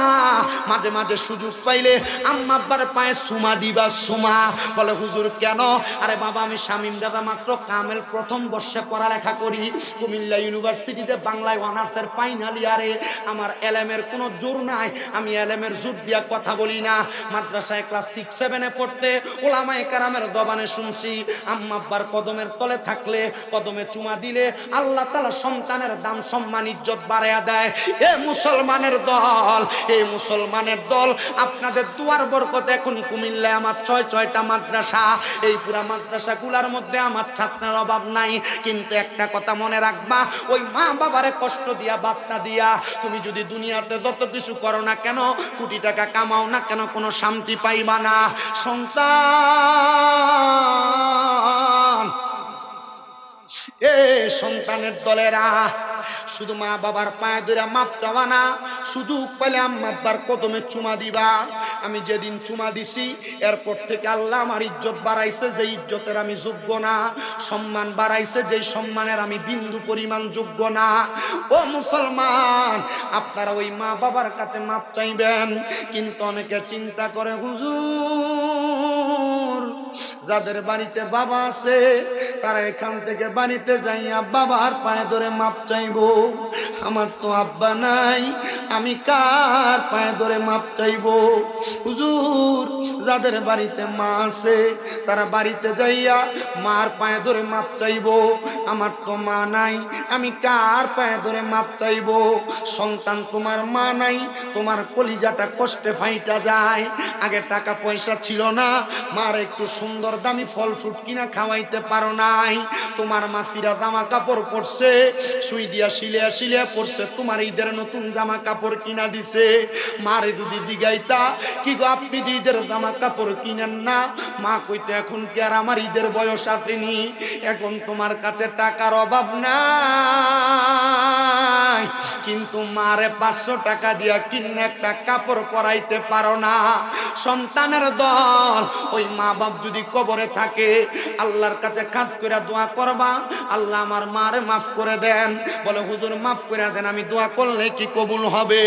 মাঝে মাঝে সুযোগ পাইলে আম্মা আব্বার পায়ে সুমা দিবা, সুমা। বলে হুজুর কেন? আরে বাবা আমি শামীম দাদা মাত্র কামেল প্রথম বর্ষে পড়ালেখা করি, কুমিল্লা ইউনিভার্সিটিতে বাংলায় অনার্সের ফাইনাল ইয়ারে, আমার এলএমের কোনো জোর নাই, আমি এলএমের জোর দিয়া কথা বলি না। মাদ্রাসায় ক্লাস 6-7-এ পড়তে ওলামায়ে কেরামের জবানে শুনছি, আম্মা আব্বার কদমের তলে থাকলে, কদমে চুমা দিলে আল্লাহ তাআলা সন্তানের দাম সম্মান ইজ্জত বাড়ায়া দেয়। এ মুসলমানের দল, এই মুসলমানের দল, আপনাদের দুয়ার বরকতে এখন কুমিল্লায় আমার 6টা মাদ্রাসা, এই পুরা মাদ্রাসাগুলোর মধ্যে আমার ছাত্রের অভাব নাই। কিন্তু একটা কথা মনে রাখবা, ওই মা বাবারে কষ্ট দিয়া বাপটা দিয়া তুমি যদি দুনিয়াতে যত কিছু করো না কেন, কোটি টাকা কামাও না কেন, কোনো শান্তি পাইবা না। সন্তান, এ সন্তানের দলেরা, শুধু মা বাবার পায়ে ধরে মাপ চাওয়া না, সুযোগ পেলে আম্মা আব্বার কদমে চুমা দিবা। আমি যেদিন চুমা দিছি এরপর থেকে আল্লাহ আমার ইজ্জত বাড়াইছে, যে ইজ্জতের আমি যোগ্য না, সম্মান বাড়াইছে যে সম্মানের আমি বিন্দু পরিমাণ যোগ্য না। ও মুসলমান, আপনারা ওই মা বাবার কাছে মাপ চাইবেন, কিন্তু অনেকে চিন্তা করে হুজুর যাদের বাড়িতে বাবা আছে তারা এখান থেকে বাড়িতে যাইয়া বাবার পায়ে ধরে মাপ চাইবো, আমার তো আব্বা নাই, আমি কার পায়ে ধরে মাপ চাইবো? হুজুর যাদের বাড়িতে মা আছে তারা বাড়িতে যাইয়া মার পায়ে ধরে মাপ চাইবো, আমার তো মা নাই, আমি কার পায়ে ধরে মাপ চাইবো? সন্তান তোমার মা নাই, তোমার কলিজাটা কষ্টে ফাইটা যায়। আগে টাকা পয়সা ছিল না, মার একটু সুন্দর দামি ফল ফ্রুট কিনা খাওয়াইতে পারো নাই, তোমার মাসিরা জামা কাপড় পরছে, সুই দিয়া শিলিয়া শিলিয়া পরছে, তোমার ঈদের নতুন জামা কাপড় কিনা দিছে। মারে যদি দিগাইতা কি গো আপনি ঈদের জামা কাপড় কিনেন না, মা কইতে এখন কি আর আমার ঈদের বয়স আসেনি, এখন তোমার কাছে টাকার অভাব নাই, কিন্তু মারে 500 টাকা দিয়া কিনে একটা কাপড় পরাইতে পারো না। সন্তানের দল, ওই মা বাপ যদি কবরে থাকে আল্লাহর কাছে খাস করে দোয়া করবা, আল্লাহ আমার মারে মাফ করে দেন। বলে হুজুর মাফ করে দেন, আমি দোয়া করলে কি কবুল হবে?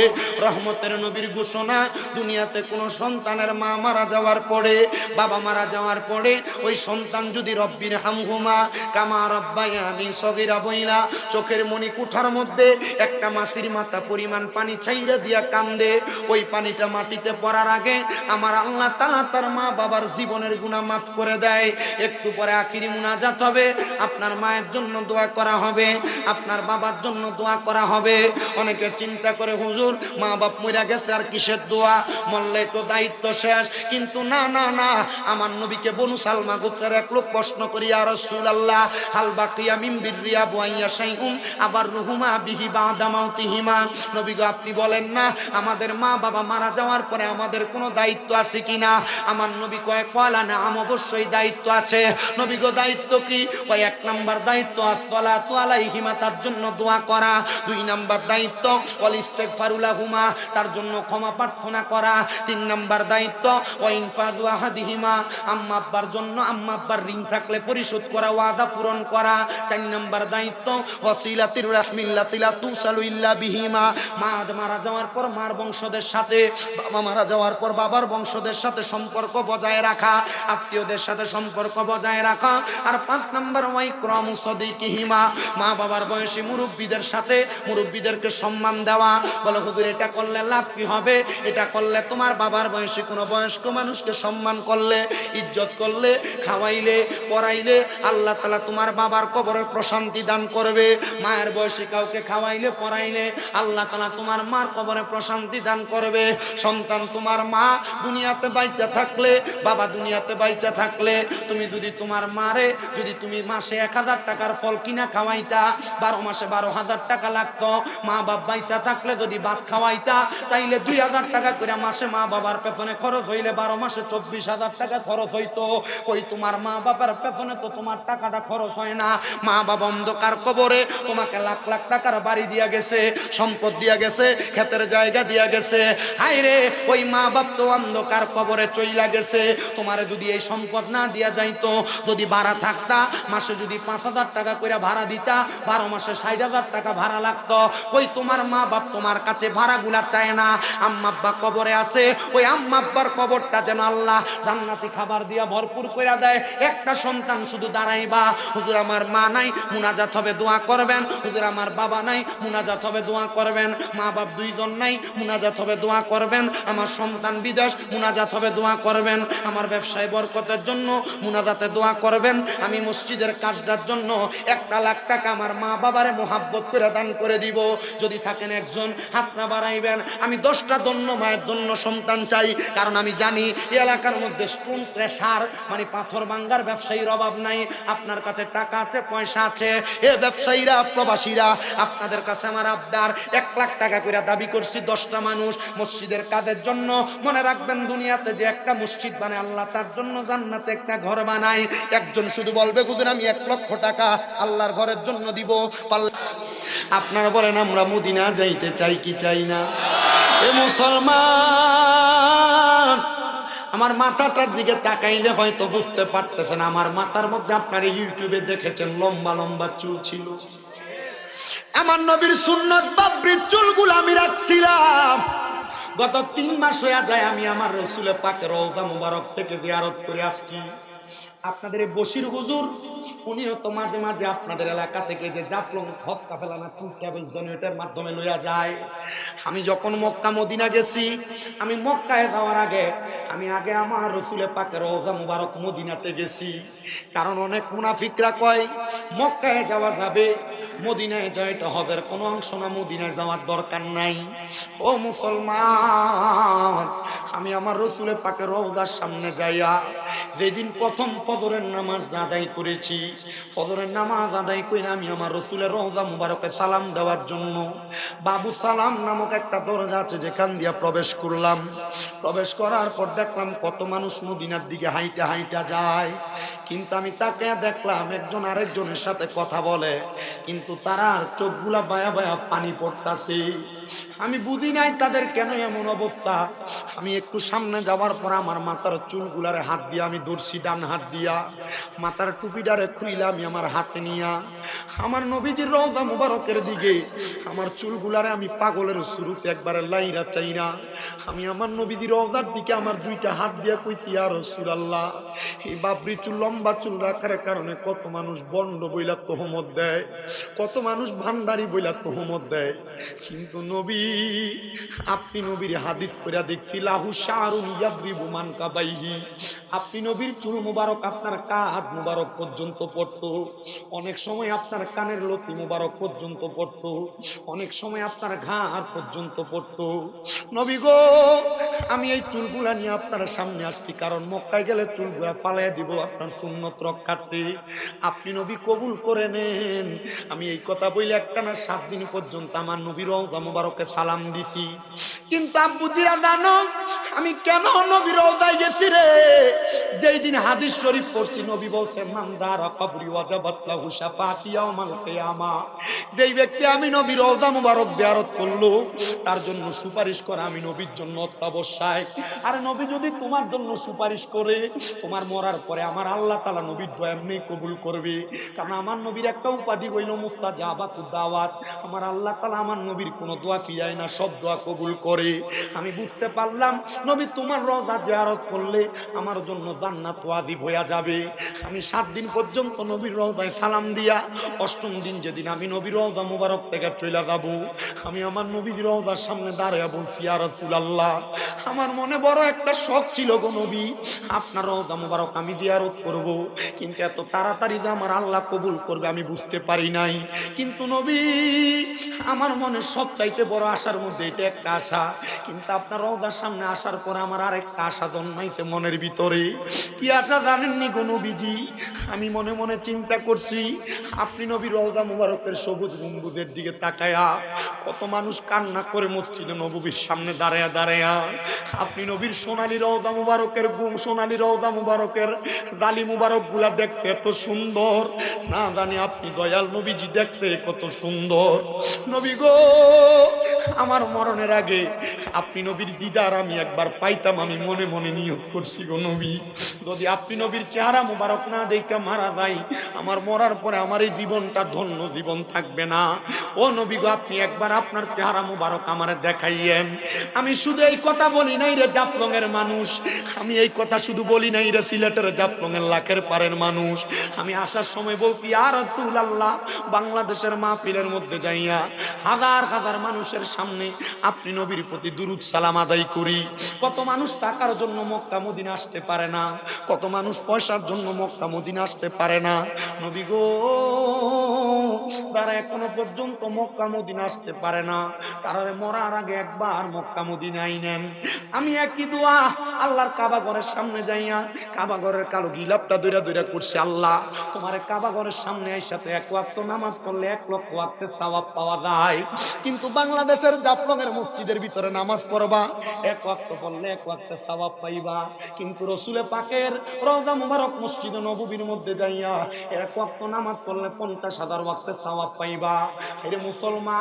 রহমতের নবীর ঘোষণা, দুনিয়াতে কোনো সন্তানের মা মারা যাওয়ার পরে, বাবা মারা যাওয়ার পরে ওই সন্তান যদি রব্বির হামহুমা কামা রব্বায়ানি সগীরা বইলা চোখের মনি কুঠার মধ্যে একটা মাছির মাথা পরিমাণ পানি ছাইরা দিয়া কান্দে, ওই পানিটা মাটিতে পড়ার আগে আমার আল্লাহ তাআলা তার মা বাবার জীবনের গুনাহ মাফ করে দেয়। একটু পরে আখিরি মুনাজাত হবে, আপনার মায়ের জন্য দোয়া করা হবে, আপনার বাবার জন্য দোয়া করা হবে। অনেকে চিন্তা করে হুজুর মা বাপ মরে গেছে আর কিসের দোয়া, মরলে তো দায়িত্ব শেষ। কিন্তু না না না, আমার নবীকে বনু সালমা গোত্রের এক লোক প্রশ্ন করি, ইয়া রাসূলুল্লাহ হাল বাকিয়া মিন বিররিয়া বুআইয়া শাইউম আবার রুহুমা বিহি বাদা মাউতিহিমা, নবী গো আপনি বলেন না আমাদের মা বাবা মারা যাওয়ার পরে আমাদের কোনো দায়িত্ব আছে কিনা? আমার নবী কয় কলা না, অবশ্যই দায়িত্ব আছে। নবী গো দায়িত্ব কি? কয় 1 নাম্বার দায়িত্ব আসসালাতু আলাইহিমা, তার জন্য দোয়া করা। 2 নাম্বার দায়িত্ব ওয়াল ইস্তিগফারু লাহুমা, তার জন্য ক্ষমা প্রার্থনা করা। 3 নাম্বার দায়িত্ব ওয়া ইনফাযু আহাদিহিমা, আম্মা আব্বার জন্য আম্মা আব্বার ঋণ থাকলে পরিশোধ করা, ওয়াদা পূরণ করা। 4 নাম্বার দায়িত্ব ওয়াসিলাতির রাহমিল্লাতি লা তুসালু ইল্লা বিহিমা, মা মারা যাওয়ার পর মার বংশদের সাথে, বাবা মারা যাওয়ার পর বাবার বংশদের সাথে সম্পর্ক বজায় রাখা, আত্মীয়দের সাথে সম্পর্ক বজায় রাখা। আর 5 নাম্বার ওয়াইক্রামু সাদিকিহিমা, মা বাবার বয়সী মুরব্বীদের সাথে মুরব্বীদেরকে সম্মান দেওয়া। বলে হুজুর এটা করলে লাভ কি হবে? এটা করলে তোমার বাবার বয়সী কোনো বয়স্ক মানুষকে সম্মান করলে, ইজ্জত করলে, খাওয়াইলে, পড়াইলে আল্লাহ তাআলা তোমার বাবার কবরে প্রশান্তি দান করবে। মায়ের বয়সী কাউকে খাওয়াইলে পড়াইলে আল্লাহ তাআলা তোমার মার কবরে প্রশান্তি দান করবে। সন্তান তোমার মা দুনিয়াতে বাইচা থাকলে, বাবা দুনিয়াতে বাইচা থাকলে, তুমি যদি তোমার মারে যদি তুমি মাসে 1000 টাকার ফল কিনা খাওয়াইতা, 12 মাসে 12,000 টাকা লাগতো। মা বাপ বাইচা থাকলে যদি ভাত খাওয়াইতা, তাইলে 2000 টাকা করে মাসে মা বাবার পেছনে খরচ হইলে 12 মাসে 24,000 টাকা খরচ হইতো। ওই তোমার মা বাবার পেছনে তো তোমার টাকাটা খরচ হয় না। মা বাবা অন্ধকার কবরে তোমাকে লাখ লাখ টাকার বাড়ি দিয়া গেছে, সম্পদ দিয়া গেছে, ক্ষেতের জায়গা দিয়া গেছে। হায় রে, ওই মা বাপ তো অন্ধকার কবরে চইলা গেছে। তোমার যদি এই সম্পদ না দিয়া যাইতো, যদি ভাড়া থাকতা, মাসে যদি 5,000 টাকা করে ভাড়া দিতা, 12 মাসে 60,000 টাকা ভাড়া লাগতো। ওই তোমার মা বাপ তোমার কাছে ভাড়াগুলা চায় না। আম্মা আব্বা কবরে আছে, ওই আম্মা আব্বার কবরটা যেন আল্লাহ জান্নাতি খাবার দিয়া ভরপুর করে দেয়। একটা সন্তান শুধু দাঁড়াইবা, হুজুর আমার মা নাই, মুনাজাত হবে দোয়া করবেন। হুজুর আমার বাবা নাই, মুনাজাত হবে দোয়া করবেন। মা বাপ 2 জন নাই, মুনাজাত হবে দোয়া করবেন। আমার সন্তান বিদেশ, মুনাজাত হবে দোয়া করবেন। আমার ব্যবসায় বরকতের জন্য মুনাজাতে দোয়া করবেন। আমি মসজিদের কাজটার জন্য 1 লাখ টাকা আমার মা বাবারে মোহাব্বত করে দান করে দিব। যদি থাকেন একজন হাতটা বাড়াইবেন। আমি 10টা ধন্য মায়ের জন্য সন্তান চাই, কারণ আমি জানি এই এলাকার মধ্যে স্টোন ক্র্যাশার মানে পাথর ভাঙ্গার ব্যবসায়ীর অভাব নাই। আপনার কাছে টাকা আছে, পয়সা আছে, এ ব্যবসায়ীরা প্রবাসীরা আপনাদের কাছে কাছে আমার আবদার, 1 লাখ টাকা করে দাবি করছি 10টা মানুষ মসজিদের কাজের জন্য। মনে রাখবেন দুনিয়াতে যে একটা মসজিদ বানায় আল্লাহ তার জন্য জান্নাতে একটা ঘর বানায়। একজন শুধু বলবে হুজুর আমি 1 লক্ষ টাকা আল্লাহর ঘরের জন্য দিব। আপনারা বলেন আমরা মদিনা যাইতে চাই কি চাই না? এ মুসলমান, আমার মাথাটার দিকে তাকাইলে হয়তো বুঝতে পারতেছেন আমার মাথার মধ্যে আপনারা ইউটিউবে দেখেছেন লম্বা লম্বা চুল ছিল। আমার নবীর সুন্নত বাবরির চুলগুলো আমি রাখছিলাম। গত 3 মাস হয়ে যায় আমি আমার রসুলে পাকের রওজা মুবারক থেকে জিয়ারত করে আসছি। আপনাদের এই বশির হুজুর উনিও তো মাঝে মাঝে আপনাদের এলাকা থেকে যে জাফলং হজ কাফেলা না ট্যুর ট্রাভেলস জনয়েটের মাধ্যমে লইয়া যায়। আমি যখন মক্কা মদিনা গেছি, আমি মক্কায় যাওয়ার আগে আমি আমার রসুলে পাকের রওজা মুবারক মদিনাতে গেছি। কারণ অনেক মুনাফিকরা কয় মক্কায় যাওয়া যাবে, মদিনায় যাইতে হজের কোনো অংশ না, মদিনায় যাওয়ার দরকার নাই। ও মুসলমান, আমি আমার রসুলের পাকের রওজার সামনে যাইয়া যেদিন প্রথম ফজরের নামাজ আদায় করেছি, ফজরের নামাজ আদায় করে আমি আমার রসুলের রওজা মুবারকে সালাম দেওয়ার জন্য বাবু সালাম নামক একটা দরজা আছে যেখান দিয়া প্রবেশ করলাম। প্রবেশ করার পর দেখলাম কত মানুষ মদিনার দিকে হাইটা হাইটা যায়, কিন্তু আমি তাকে দেখলাম একজন আরেকজনের সাথে কথা বলে, কিন্তু তারার চোখগুলা বায়া বায়া পানি পড়তাছে। আমি বুঝি নাই তাদের কেন এমন অবস্থা। আমি একটু সামনে যাওয়ার পর আমার মাথার চুলগুলারে হাত দিয়ে আমি ধরছি, ডান হাত দিয়া মাথার টুপিটারে খুইলা আমি আমার হাতে নিয়া আমার নবীজির রওজা মুবারকের দিকে আমার চুলগুলারে আমি পাগলের শুরুতে একবারে লাইরা চাইরা আমি আমার নবীজির রওজার দিকে আমার 2টা হাত দিয়া কইছি, ইয়া রাসূলুল্লাহ, এই বাবরি চুল লম্বা চুল রাখার কারণে কত মানুষ বন্ড বইলা তোহমত দেয়, কত মানুষ ভান্ডারি বইলা তোহমত দেয়, কিন্তু নবী আপনি নবীর হাদিস কইরা দেখছি লাহু শারুন ইয়াদরিবু মানকাবাইহি, আপনি নবীর চুল মুবারক আপনার কাঁধ মুবারক পর্যন্ত পড়তো, অনেক সময় আপনার কানের লতি মুবারক পর্যন্ত পড়তো, অনেক সময় আপনার ঘাড় পর্যন্ত পড়তো। নবী গো, আমি এই চুলগুলা নিয়ে আপনার সামনে আসছি কারণ মক্কায় গেলে চুলগুলা ফালাই দিব আপনার সুন্নত রক্ষার্থে, আপনি নবী কবুল করে নেন। আমি এই কথা বলে একটানা 7 দিন পর্যন্ত আমার নবীর রওজা মুবারকে সালাম দিছি। কিন্তু আব্বুজিরা জানো আমি কেন নবীর রওজায় গেছি রে? যেই দিন হাদিস শরীফ পড়ছি নবী বলছেন মান যারা কবরি ওয়াজাবাত লাহু শাফাআতি ইয়াউমাল কিয়ামা, যেই ব্যক্তি আমি নবীর রওজা মুবারক জিয়ারত করলো তার জন্য সুপারিশ করা আমি নবীর জন্য অত্যাবশ্যক। আর নবী যদি তোমার জন্য সুপারিশ করে তোমার মরার পরে আমার আল্লাহ তাআলা নবীর দোয়া এমনি কবুল করবে, কারণ আমার নবীর একটা উপাধি হইল মুস্তাজাবাতুদ দাওয়াত। আমার আল্লাহ তাআলা আমার নবীর কোনো দোয়া ফিরায় না, সব দোয়া কবুল করে। আমি বুঝতে পারলাম নবী তোমার রওজা জিয়ারত করলে আমার জন্য জান্নাত ওয়াজিব হয়ে যাবে। আমি 7 দিন পর্যন্ত নবীর রওজায় সালাম দিয়া 8ম দিন যেদিন আমি নবীর রওজা মুবারক থেকে চলে যাব, আমি আমার নবীর রওজার সামনে দাঁড়িয়ে বলছি, ইয়া রাসূলুল্লাহ, আমার মনে বড় একটা শখ ছিল গো নবী, আপনার রওজা মুবারক আমি জিয়ারত করব, কিন্তু এত তাড়াতাড়ি যে আমার আল্লাহ কবুল করবে আমি বুঝতে পারি নাই। কিন্তু নবী আমার মনে সবচাইতে বড় আশার মধ্যে এটা একটা আশা, কিন্তু আপনার রওজার সামনে আসার পর আমার আরেকটা আশা জন্মাইছে মনের ভিতরে। কি আশা জানেননি গো নবীজি? আমি মনে মনে চিন্তা করছি আপনি নবীর রওজা মুবারকের সবুজ গম্বুজের দিকে তাকায়া কত মানুষ কান্না করে মসজিদে নববীর সামনে দাঁড়ায়া দাঁড়ায়া আপনি নবীর সোনালী রওজা মুবারকের সোনালী রওজা মুবারকের দালি মুবারক গুলা দেখতে এত সুন্দর, না জানি আপনি দয়াল নবীজি দেখতে কত সুন্দর। নবী গো, আমার মরণের আগে আপনি নবীর দিদার আমি একবার পাইতাম, আমি মনে মনে নিয়ত করছি গো নবী, যদি আপনি নবীর চেহারা মুবারক না দেখে মারা যাই আমার মরার পরে আমার এই জীবনটা ধন্য জীবন থাকবে না। ও নবী গো, আপনি একবার আপনার চেহারা মুবারক আমারে দেখাইয়েন। আমি শুধু এই কথা বলি নাই রে জাফলংয়ের মানুষ, আমি এই কথা শুধু বলি নাই রে সিলেটের জাফলংয়ের লাখের পারের মানুষ, আমি আসার সময় বলছি, ইয়া রাসূলুল্লাহ, বাংলাদেশের মাহফিলের মধ্যে যাইয়া হাজার হাজার মানুষের সামনে আপনি নবীর প্রতি দুরুদ সালাম আদায় করি। কত মানুষ টাকার জন্য মক্কা মদিনা আসতে পারে না, কত মানুষ পয়সার জন্য মক্কা মদিনা আসতে পারে না। নবী গো, তারা এখনো পর্যন্ত মক্কা মদিনা আসতে পারে না, তারা মরার আগে একবার মক্কা মদিনায় নেন। আমি একই দোয়া আল্লাহর কাবা ঘরের সামনে যাইয়া কাবা ঘরের কালো গিলাপটা দইরা দইরা করছে, আল্লাহ তোমার কাবা ঘরের সামনে আইসা তো এক ওয়াক্ত নামাজ পড়লে 1 লক্ষ ওয়াক্তের সওয়াব পাওয়া যায়, কিন্তু বাংলাদেশের জাফলংয়ের মসজিদের ভিতরে নামাজ পড়বা 1 ওয়াক্ত পড়লে 1 ওয়াক্তের সওয়াব পাইবা, কিন্তু রসুলে পাকের রওজা মুবারক মসজিদে নববীর মধ্যে যাইয়া 1 ওয়াক্ত নামাজ পড়লে 50,000 ওয়াক্তের সওয়াব পাইবা। এরে মুসলমান,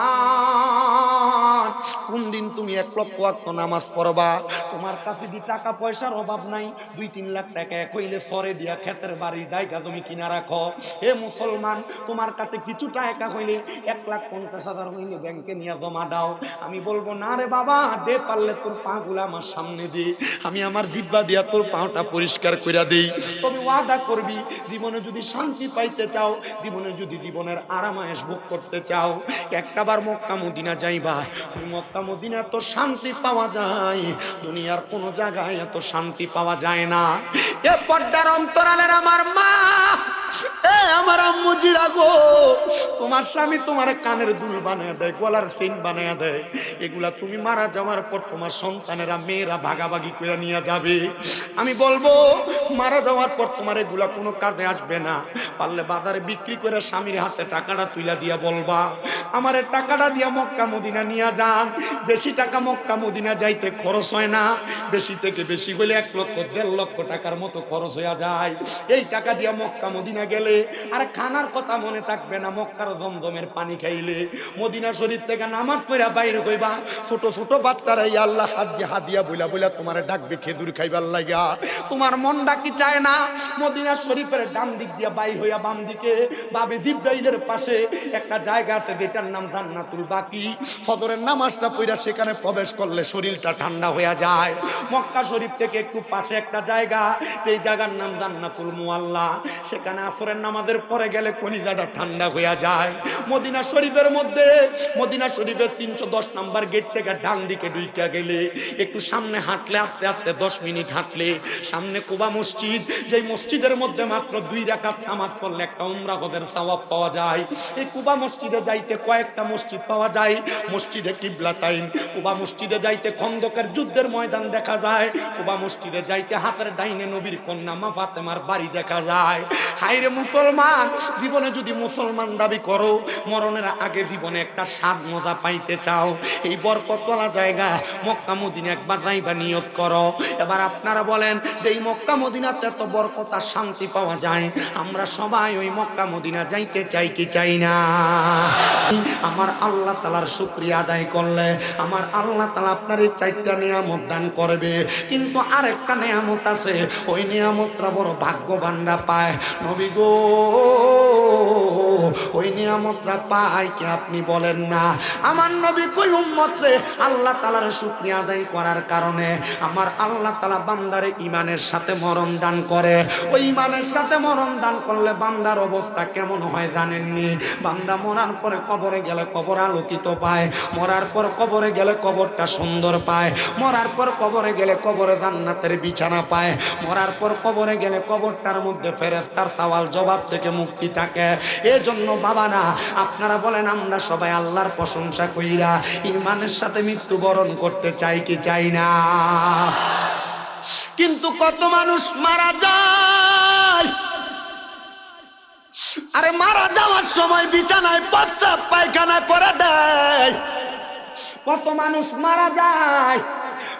কোন দিন তুমি 1 লক্ষ ওয়াক্ত নামাজ পড়বা? তোমার কাছে দি টাকা পয়সার অভাব নাই, 2-3 লাখ টাকা কইলে সরে দিয়া ক্ষেতের বাড়ি জায়গা জমি কিনা রাখো। হে মুসলমান, তোমার কাছে কিছু টাকা হইলে 1,50,000 হইলে ব্যাংকে নিয়ে জমা দাও। আমি বলবো না রে বাবা, দে পারলে তোর পাগুলো আমার সামনে দে, আমি আমার জিহ্বা দিয়া তোর পাটা পরিষ্কার কইরা দেই। তবে ওয়াদা করবি, জীবনে যদি শান্তি পাইতে চাও, জীবনে যদি জীবনের আরামায়েশ ভোগ করতে চাও, একটাবার মক্কা মদিনা যাইবা। ওই মক্কা মদিনা এত শান্তি পাওয়া যায়, দুনিয়ার কোনো জায়গায় এত শান্তি পাওয়া যায় না। এ পর্দার অন্তরালের আমার মা, এ আমার আম্মু জিরা গো, তোমার স্বামী তোমার কানের দুল বানায় দেয়, গলার চেইন বানায় দেয়, এগুলা তুমি মারা যাওয়ার পর তোমার সন্তানেরা মেয়েরা ভাগাভাগি করে নিয়ে যাবে। আমি বলবো মারা যাওয়ার পর তোমার এগুলা কোনো কাজে আসবে না, পারলে বাজারে বিক্রি করে স্বামীর হাতে টাকাটা তুইলা দিয়া বলবা আমার টাকাটা দিয়া মক্কা মদিনা নিয়ে যান। বেশি টাকা মক্কা মদিনা যাইতে খরচ হয় না, বেশি থেকে বেশি হলে 1 লক্ষ 1.5 লক্ষ টাকার মতো খরচ হয়ে যায়। এই টাকা দিয়া মক্কা মদিনা গেলে আর খানার কথা মনে থাকবে না, মক্কার জমজমের পানি খাইলে, মদিনা শরীফ থেকে নামাজ পড়া বাইরে হইবা, ছোট ছোট বাচ্চারা ইয়া আল্লাহ হাদিয়া বইলা বইলা তোমার ডাকবে খেজুর খাইবার লাগা। তোমার মন ডাকি চায় না মদিনা শরীফের ডান দিক দিয়া বাইর হইয়া বাম দিকে বাবে জিব্রাইলের পাশে একটা জায়গা আছে যেটার নাম জান্নাতুল বাকি। ফজরের নামাজটা পড়া সেখানে প্রবেশ করলে শরীরটা ঠান্ডা হয়ে যায়। মক্কা শরীফ থেকে একটু পাশে একটা জায়গা, সেই জায়গার নাম জান্নাতুল মুআল্লা, সেখানে আসরের নামাজের পরে গেলে কলিজাটা ঠান্ডা হয়ে যায়। মদিনা শরীফের মধ্যে, মদিনা শরীফের 310 নম্বর গেট থেকে ডান দিকে ঢুইকা গেলে একটু সামনে হাঁটলে, আস্তে আস্তে 10 মিনিট হাঁটলে সামনে কুবা মসজিদ, যেই মসজিদের মধ্যে মাত্র 2 রাকাত নামাজ পড়লে একটা উমরা হজের সওয়াব পাওয়া যায়। এই কুবা মসজিদে যাইতে কয়েকটা মসজিদ পাওয়া যায়, মসজিদে কিবলাতাইন, কুবা মসজিদে যাইতে খন্দকের যুদ্ধের ময়দান দেখা যায়, কুবা মসজিদে যাইতে হাতের ডাইনে নবীর কন্যা মা ফাতেমার বাড়ি দেখা যায়। হায়রে মুসলমান, জীবনে যদি মুসলমান দাবি করো, মরণের আগে জীবনে একটা স্বাদ মজা পাইতে চাও, এই বরকতওয়ালা জায়গা মক্কা মদিনা একবার যাইবা নিয়ত করো। এবার আপনারা বলেন যে এই মক্কা মদিনাতে এত বরকত আর শান্তি পাওয়া যায়, আমরা সবাই ওই মক্কা মদিনা যাইতে চাই কি চাই না? আমার আল্লাহ তাআলার শুকরিয়া আদায় করলে আমার আল্লাহ তাআলা আপনার এই 4টা নিয়ামত দান করবে, কিন্তু আরেকটা নিয়ামত আছে, ওই নিয়ামতটা বড় ভাগ্যবানরা পায়। নবী গো, ওই নিয়ামতটা পায় কি আপনি বলেন না? আমার নবী কই উম্মত রে, আল্লাহ তাআলার শুকরিয়া আদায় করার কারণে আমার আল্লাহ তাআলা বান্দারে ঈমানের সাথে মরণ দান করে। ওই ঈমানের সাথে মরণ দান করলে বান্দার অবস্থা কেমন হয় জানেননি? বান্দা মরার পরে কবরে গেলে কবর আলোকিত পায়, মরার পর কবরে গেলে কবরটা সুন্দর পায়, মরার পর কবরে গেলে কবরে জান্নাতের বিছানা পায়, মরার পর কবরে গেলে কবরটার মধ্যে ফেরেশতার সওয়াল জবাব থেকে মুক্তি থাকে। এজন্য বাবা না, আপনারা বলেন আমরা সবাই আল্লাহর প্রশংসা কইরা ঈমানের সাথে মৃত্যুবরণ করতে চাই কি চাই না? কিন্তু কত মানুষ মারা যায়, আরে মারা যাওয়ার সময় বিছানায় প্রস্রাব পায়খানা করে দেয়। কত মানুষ মারা যায়,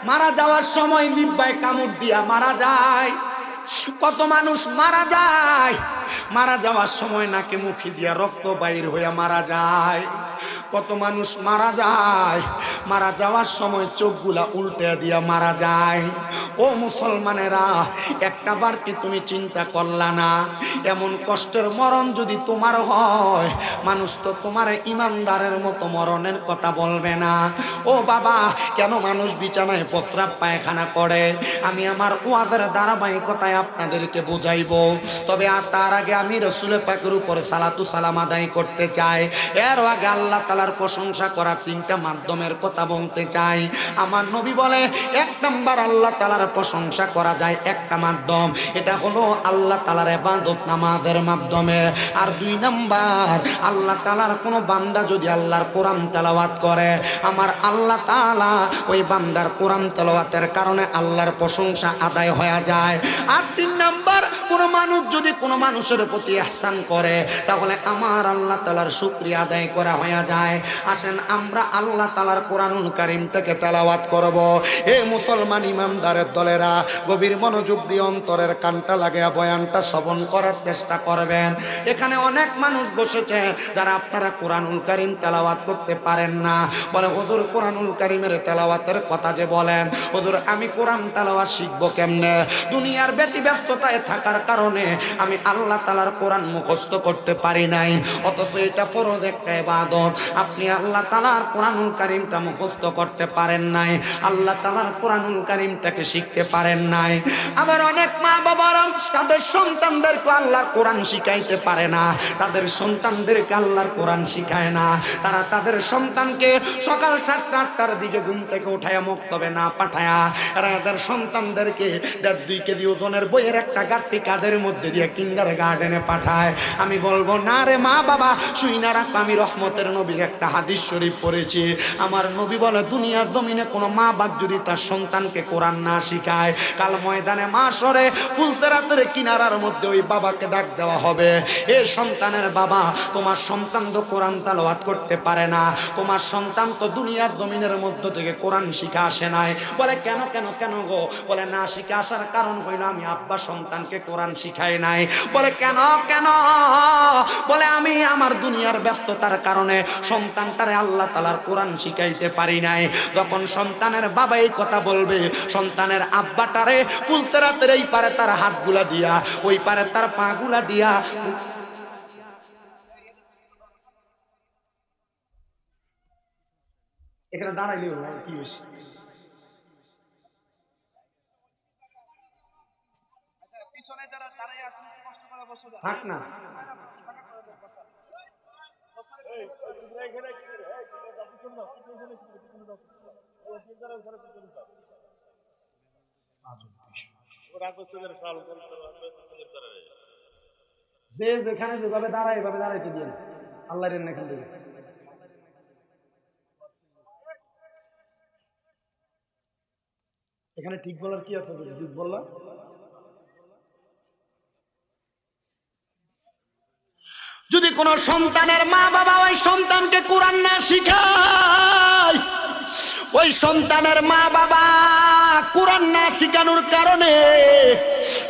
মারা যাওয়ার সময় জিহ্বায় কামড় দিয়া মারা যায়। কত মানুষ মারা যায়, মারা যাওয়ার সময় নাকে মুখে দিয়া রক্ত বাইর হইয়া মারা যায়। কত মানুষ মারা যায়, মারা যাওয়ার সময় চোখগুলা উল্টে দিয়া মারা যায়। ও মুসলমানেরা, একটা বার কি তুমি চিন্তা করলা না, এমন কষ্টের মরণ যদি তোমার হয়, মানুষ তো তোমার ইমানদারের মতো মরণের কথা বলবে না। ও বাবা, কেন মানুষ বিছানায় প্রস্রাব পায়খানা করে, আমি আমার ওয়াজের ধারাবাহিকতায় আপনাদেরকে বুঝাইবো। তবে আর তার আগে আমি রাসূল পাকের উপর সালাতু সালাম আদায় করতে চাই। এর আগে আল্লাহ তাআলা তাআলার প্রশংসা করা তিনটা মাধ্যমের কথা বলতে চাই। আমার নবী বলে, এক নাম্বার আল্লাহ তাআলার প্রশংসা করা যায় একটা মাধ্যম, এটা হলো আল্লাহ তাআলার ইবাদত নামাজের মাধ্যমে। আর দুই নাম্বার, আল্লাহ তাআলার কোনো বান্দা যদি আল্লাহর কোরআন তেলাওয়াত করে, আমার আল্লাহ তাআলা ওই বান্দার কোরআন তেলাওয়াতের কারণে আল্লাহর প্রশংসা আদায় হয়ে যায়। আর তিন নাম্বার, কোনো মানুষ যদি কোনো মানুষের প্রতি ইহসান করে, তাহলে আমার আল্লাহ তাআলার শুকরিয়া আদায় করা হয়ে যায়। আসেন আমরা আল্লাহ তাআলার কোরআনুল কারীম থেকে তেলাওয়াত করব। এ মুসলমান ইমানদারের দলেরা, গভীর মনোযোগ দিয়ে অন্তরের কানটা লাগিয়ে বয়ানটা শ্রবণ করার চেষ্টা করবেন। এখানে অনেক মানুষ বসেছে যারা আপনারা কোরআনুল কারীম তেলাওয়াত করতে পারেন না। বলে, হুজুর কোরআনুল কারীমের তেলাওয়াতের কথা যে বলেন, হুজুর আমি কোরআন তেলাওয়াত শিখবো কেমনে? দুনিয়ার ব্যতিব্যস্ততায় থাকার কারণে আমি আল্লাহ তাআলার কোরআন মুখস্থ করতে পারি নাই। অথচ এটা ফরজ একটা ইবাদত। আপনি আল্লাহ তাআলার কোরআনুল কারীমটা মুখস্থ করতে পারেন নাই, আল্লাহ তাআলার কোরআনুল কারীমটাকে শিখতে পারেন নাই। আবার অনেক মা বাবারা তাদের সন্তানদেরকে আল্লাহর কোরআন শিখাইতে পারে না, তাদের সন্তানদেরকে আল্লাহর কোরআন শিখায় না। তারা তাদের সন্তানকে সকাল 7টা-8টার দিকে ঘুম থেকে উঠায়া মক্তবে না পাঠায়া, এরা তাদের সন্তানদেরকে 1.5-2 কেজি ওজনের বইয়ের একটা গাঁটটি কাঁধের মধ্যে দিয়ে কিন্ডার গার্ডেনে পাঠায়। আমি বলবো না রে মা বাবা, শুই না রাখ। আমি রহমতের নবীর একটা হাদিস শরীফ পড়েছি। আমার নবী বলে, দুনিয়ার জমিনে কোনো মা বাপ যদি তার সন্তানকে কোরআন না শিখায়, কাল ময়দানে মাশরে ফুলতেরাতের কিনারার মধ্যে ওই বাবাকে ডাক দেওয়া হবে, এ সন্তানের বাবা, তোমার সন্তান তো কোরআন তেলাওয়াত করতে পারে না, তোমার সন্তান তো দুনিয়ার জমিনের মধ্য থেকে কোরআন শিখা আসে নাই। বলে, কেন কেন কেন গো? বলে, না শিখে আসার কারণ হইল আমি আব্বা সন্তানকে কোরআন শিখাই নাই। বলে, কেন কেন? বলে, আমি আমার দুনিয়ার ব্যস্ততার কারণে সন্তানটারে আল্লাহ তাআলার কোরআন শিখাইতে পারি নাই। যখন সন্তানের বাবা এই কথা বলবে, সন্তানের আব্বাটারে ফুলতেরাতের এই পারে তার হাতগুলা দিয়া, ওই পারে তার পাগুলা দিয়া, এখানে দাঁড়াইলেও কি বেশি থাক না। যে যেখানে যেভাবে দাঁড়ায় এভাবে দাঁড়াইতে দিয়ে আল্লাহর এখান থেকে এখানে ঠিক বলার কি আছে? ঠিক বললাম। যদি কোন সন্তানের মা বাবা ওই সন্তানকে কোরআন না শিখায়, ওই সন্তানের মা বাবা কোরআন না শিখানোর কারণে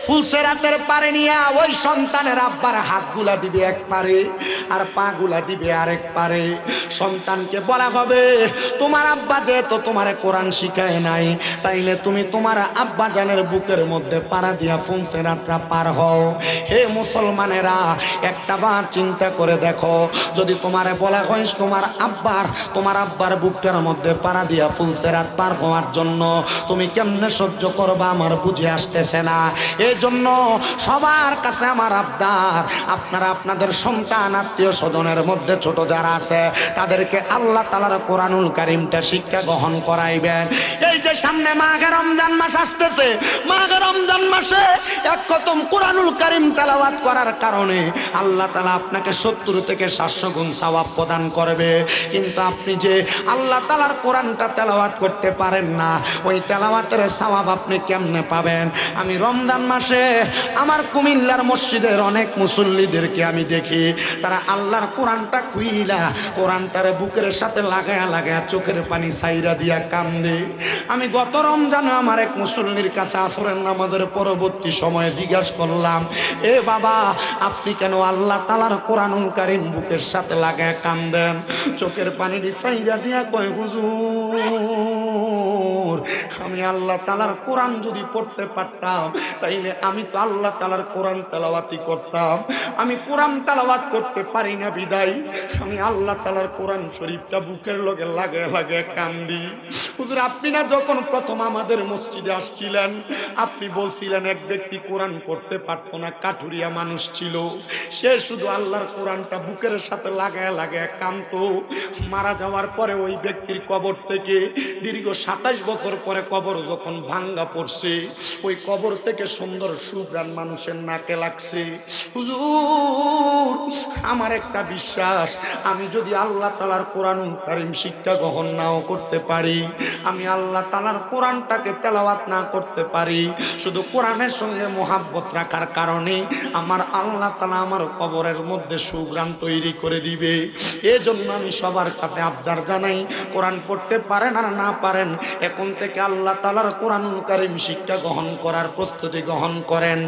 ফুলসেরাতের পারে নিয়ে ওই সন্তানের আব্বার হাতগুলা দিবে এক পারে আর পাগুলা দিবে আরেক পারে। সন্তানকে বলা হবে, তোমার আব্বা যেহেতু তোমার কোরআন শিখায় নাই, তাইলে তুমি তোমার আব্বা জানের বুকের মধ্যে পাড়া দিয়া ফুলসেরাতটা পার হও। হে মুসলমানেরা, একটা বার চিন্তা করে দেখো, যদি তোমারে বলা হয় তোমার আব্বার বুকটার মধ্যে পাড়া দিয়া ফুলসেরাত পার হওয়ার জন্য, তুমি কেমনে সহ্য করবা? আমার বুঝে আসতেছে না। এই জন্য সবার কাছে আমার আবদার, আপনারা আপনাদের সন্তান আত্মীয় স্বজনের মধ্যে ছোট যারা আছে তাদেরকে আল্লাহ তাআলার কোরআনুল কারীমটা শিক্ষা গ্রহণ করাইবেন। এই যে সামনে মাহে রমজান মাস আসতেছে, মাহে রমজান মাসে এক খতম কোরআনুল কারীম তেলাওয়াত করার কারণে আল্লাহ তাআলা আপনাকে 70 থেকে 700 গুণ সওয়াব প্রদান করবে। কিন্তু আপনি যে আল্লাহ তাআলার কোরআনটা তেলাওয়াত করতে পারেন না, ওই তেলাওয়াতের সওয়াব আপনি কেমনে পাবেন? আমি রমজান মাসে আমার কুমিল্লার মসজিদের অনেক মুসল্লিদেরকে আমি দেখি, তারা আল্লাহর কোরআনটা খুইলা কোরআনটারে বুকের সাথে লাগায়া লাগায়া চোখের পানি ছাইরা দিয়া কান্দে। আমি গত রমজানে আমার এক মুসল্লির কাছে আসরের নামাজের পরবর্তী সময়ে জিজ্ঞাসা করলাম, এ বাবা, আপনি কেন আল্লাহ তাআলার কোরআনুল কারীম বুকের সাথে লাগায়া কান্দেন? চোখের পানি ছাইরা দিয়া কয়, হুজুর, আমি আল্লাহ তাআলার কোরআন যদি পড়তে পারতাম তাইলে আমি তো আল্লাহ তাআলার কোরআন তেলাওয়াতই করতাম। আমি কোরআন তেলাওয়াত করতে পারি না বিদায় আমি আল্লাহ তাআলার কোরআন শরীফটা বুকের লগে লাগায় লাগায় কান্দি। হুজুর আপনি না যখন প্রথম আমাদের মসজিদে আসছিলেন, আপনি বলছিলেন এক ব্যক্তি কোরআন পড়তে পারতো না, কাঠুরিয়া মানুষ ছিল, সে শুধু আল্লাহর কোরআনটা বুকের সাথে লাগায় লাগায় কাঁদতো। মারা যাওয়ার পরে ওই ব্যক্তির কবর থেকে দীর্ঘ 27 বছর পরে কবর যখন ভাঙ্গা পড়ছে, ওই কবর থেকে সুন্দর সুঘ্রাণ মানুষের নাকে লাগছে। হুজুর আমার একটা বিশ্বাস, আমি যদি আল্লাহ তাআলার কোরআনুল কারীম শিক্ষা গ্রহণ নাও করতে পারি, আমি আল্লাহ তাআলার কোরআনটাকে তেলাওয়াত না করতে পারি, শুধু কোরআনের সঙ্গে মোহাব্বত রাখার কারণে আমার আল্লাহ তাআলা আমার কবরের মধ্যে সুঘ্রাণ তৈরি করে দিবে। এজন্য আমি সবার কাছে আবদার জানাই, কোরআন পড়তে পারেন আর না পারেন, এখন থেকে আল্লাহ তাআলার কোরআনুল কারীম শিক্ষা গ্রহণ করার প্রস্তুতি গ্রহণ করেন।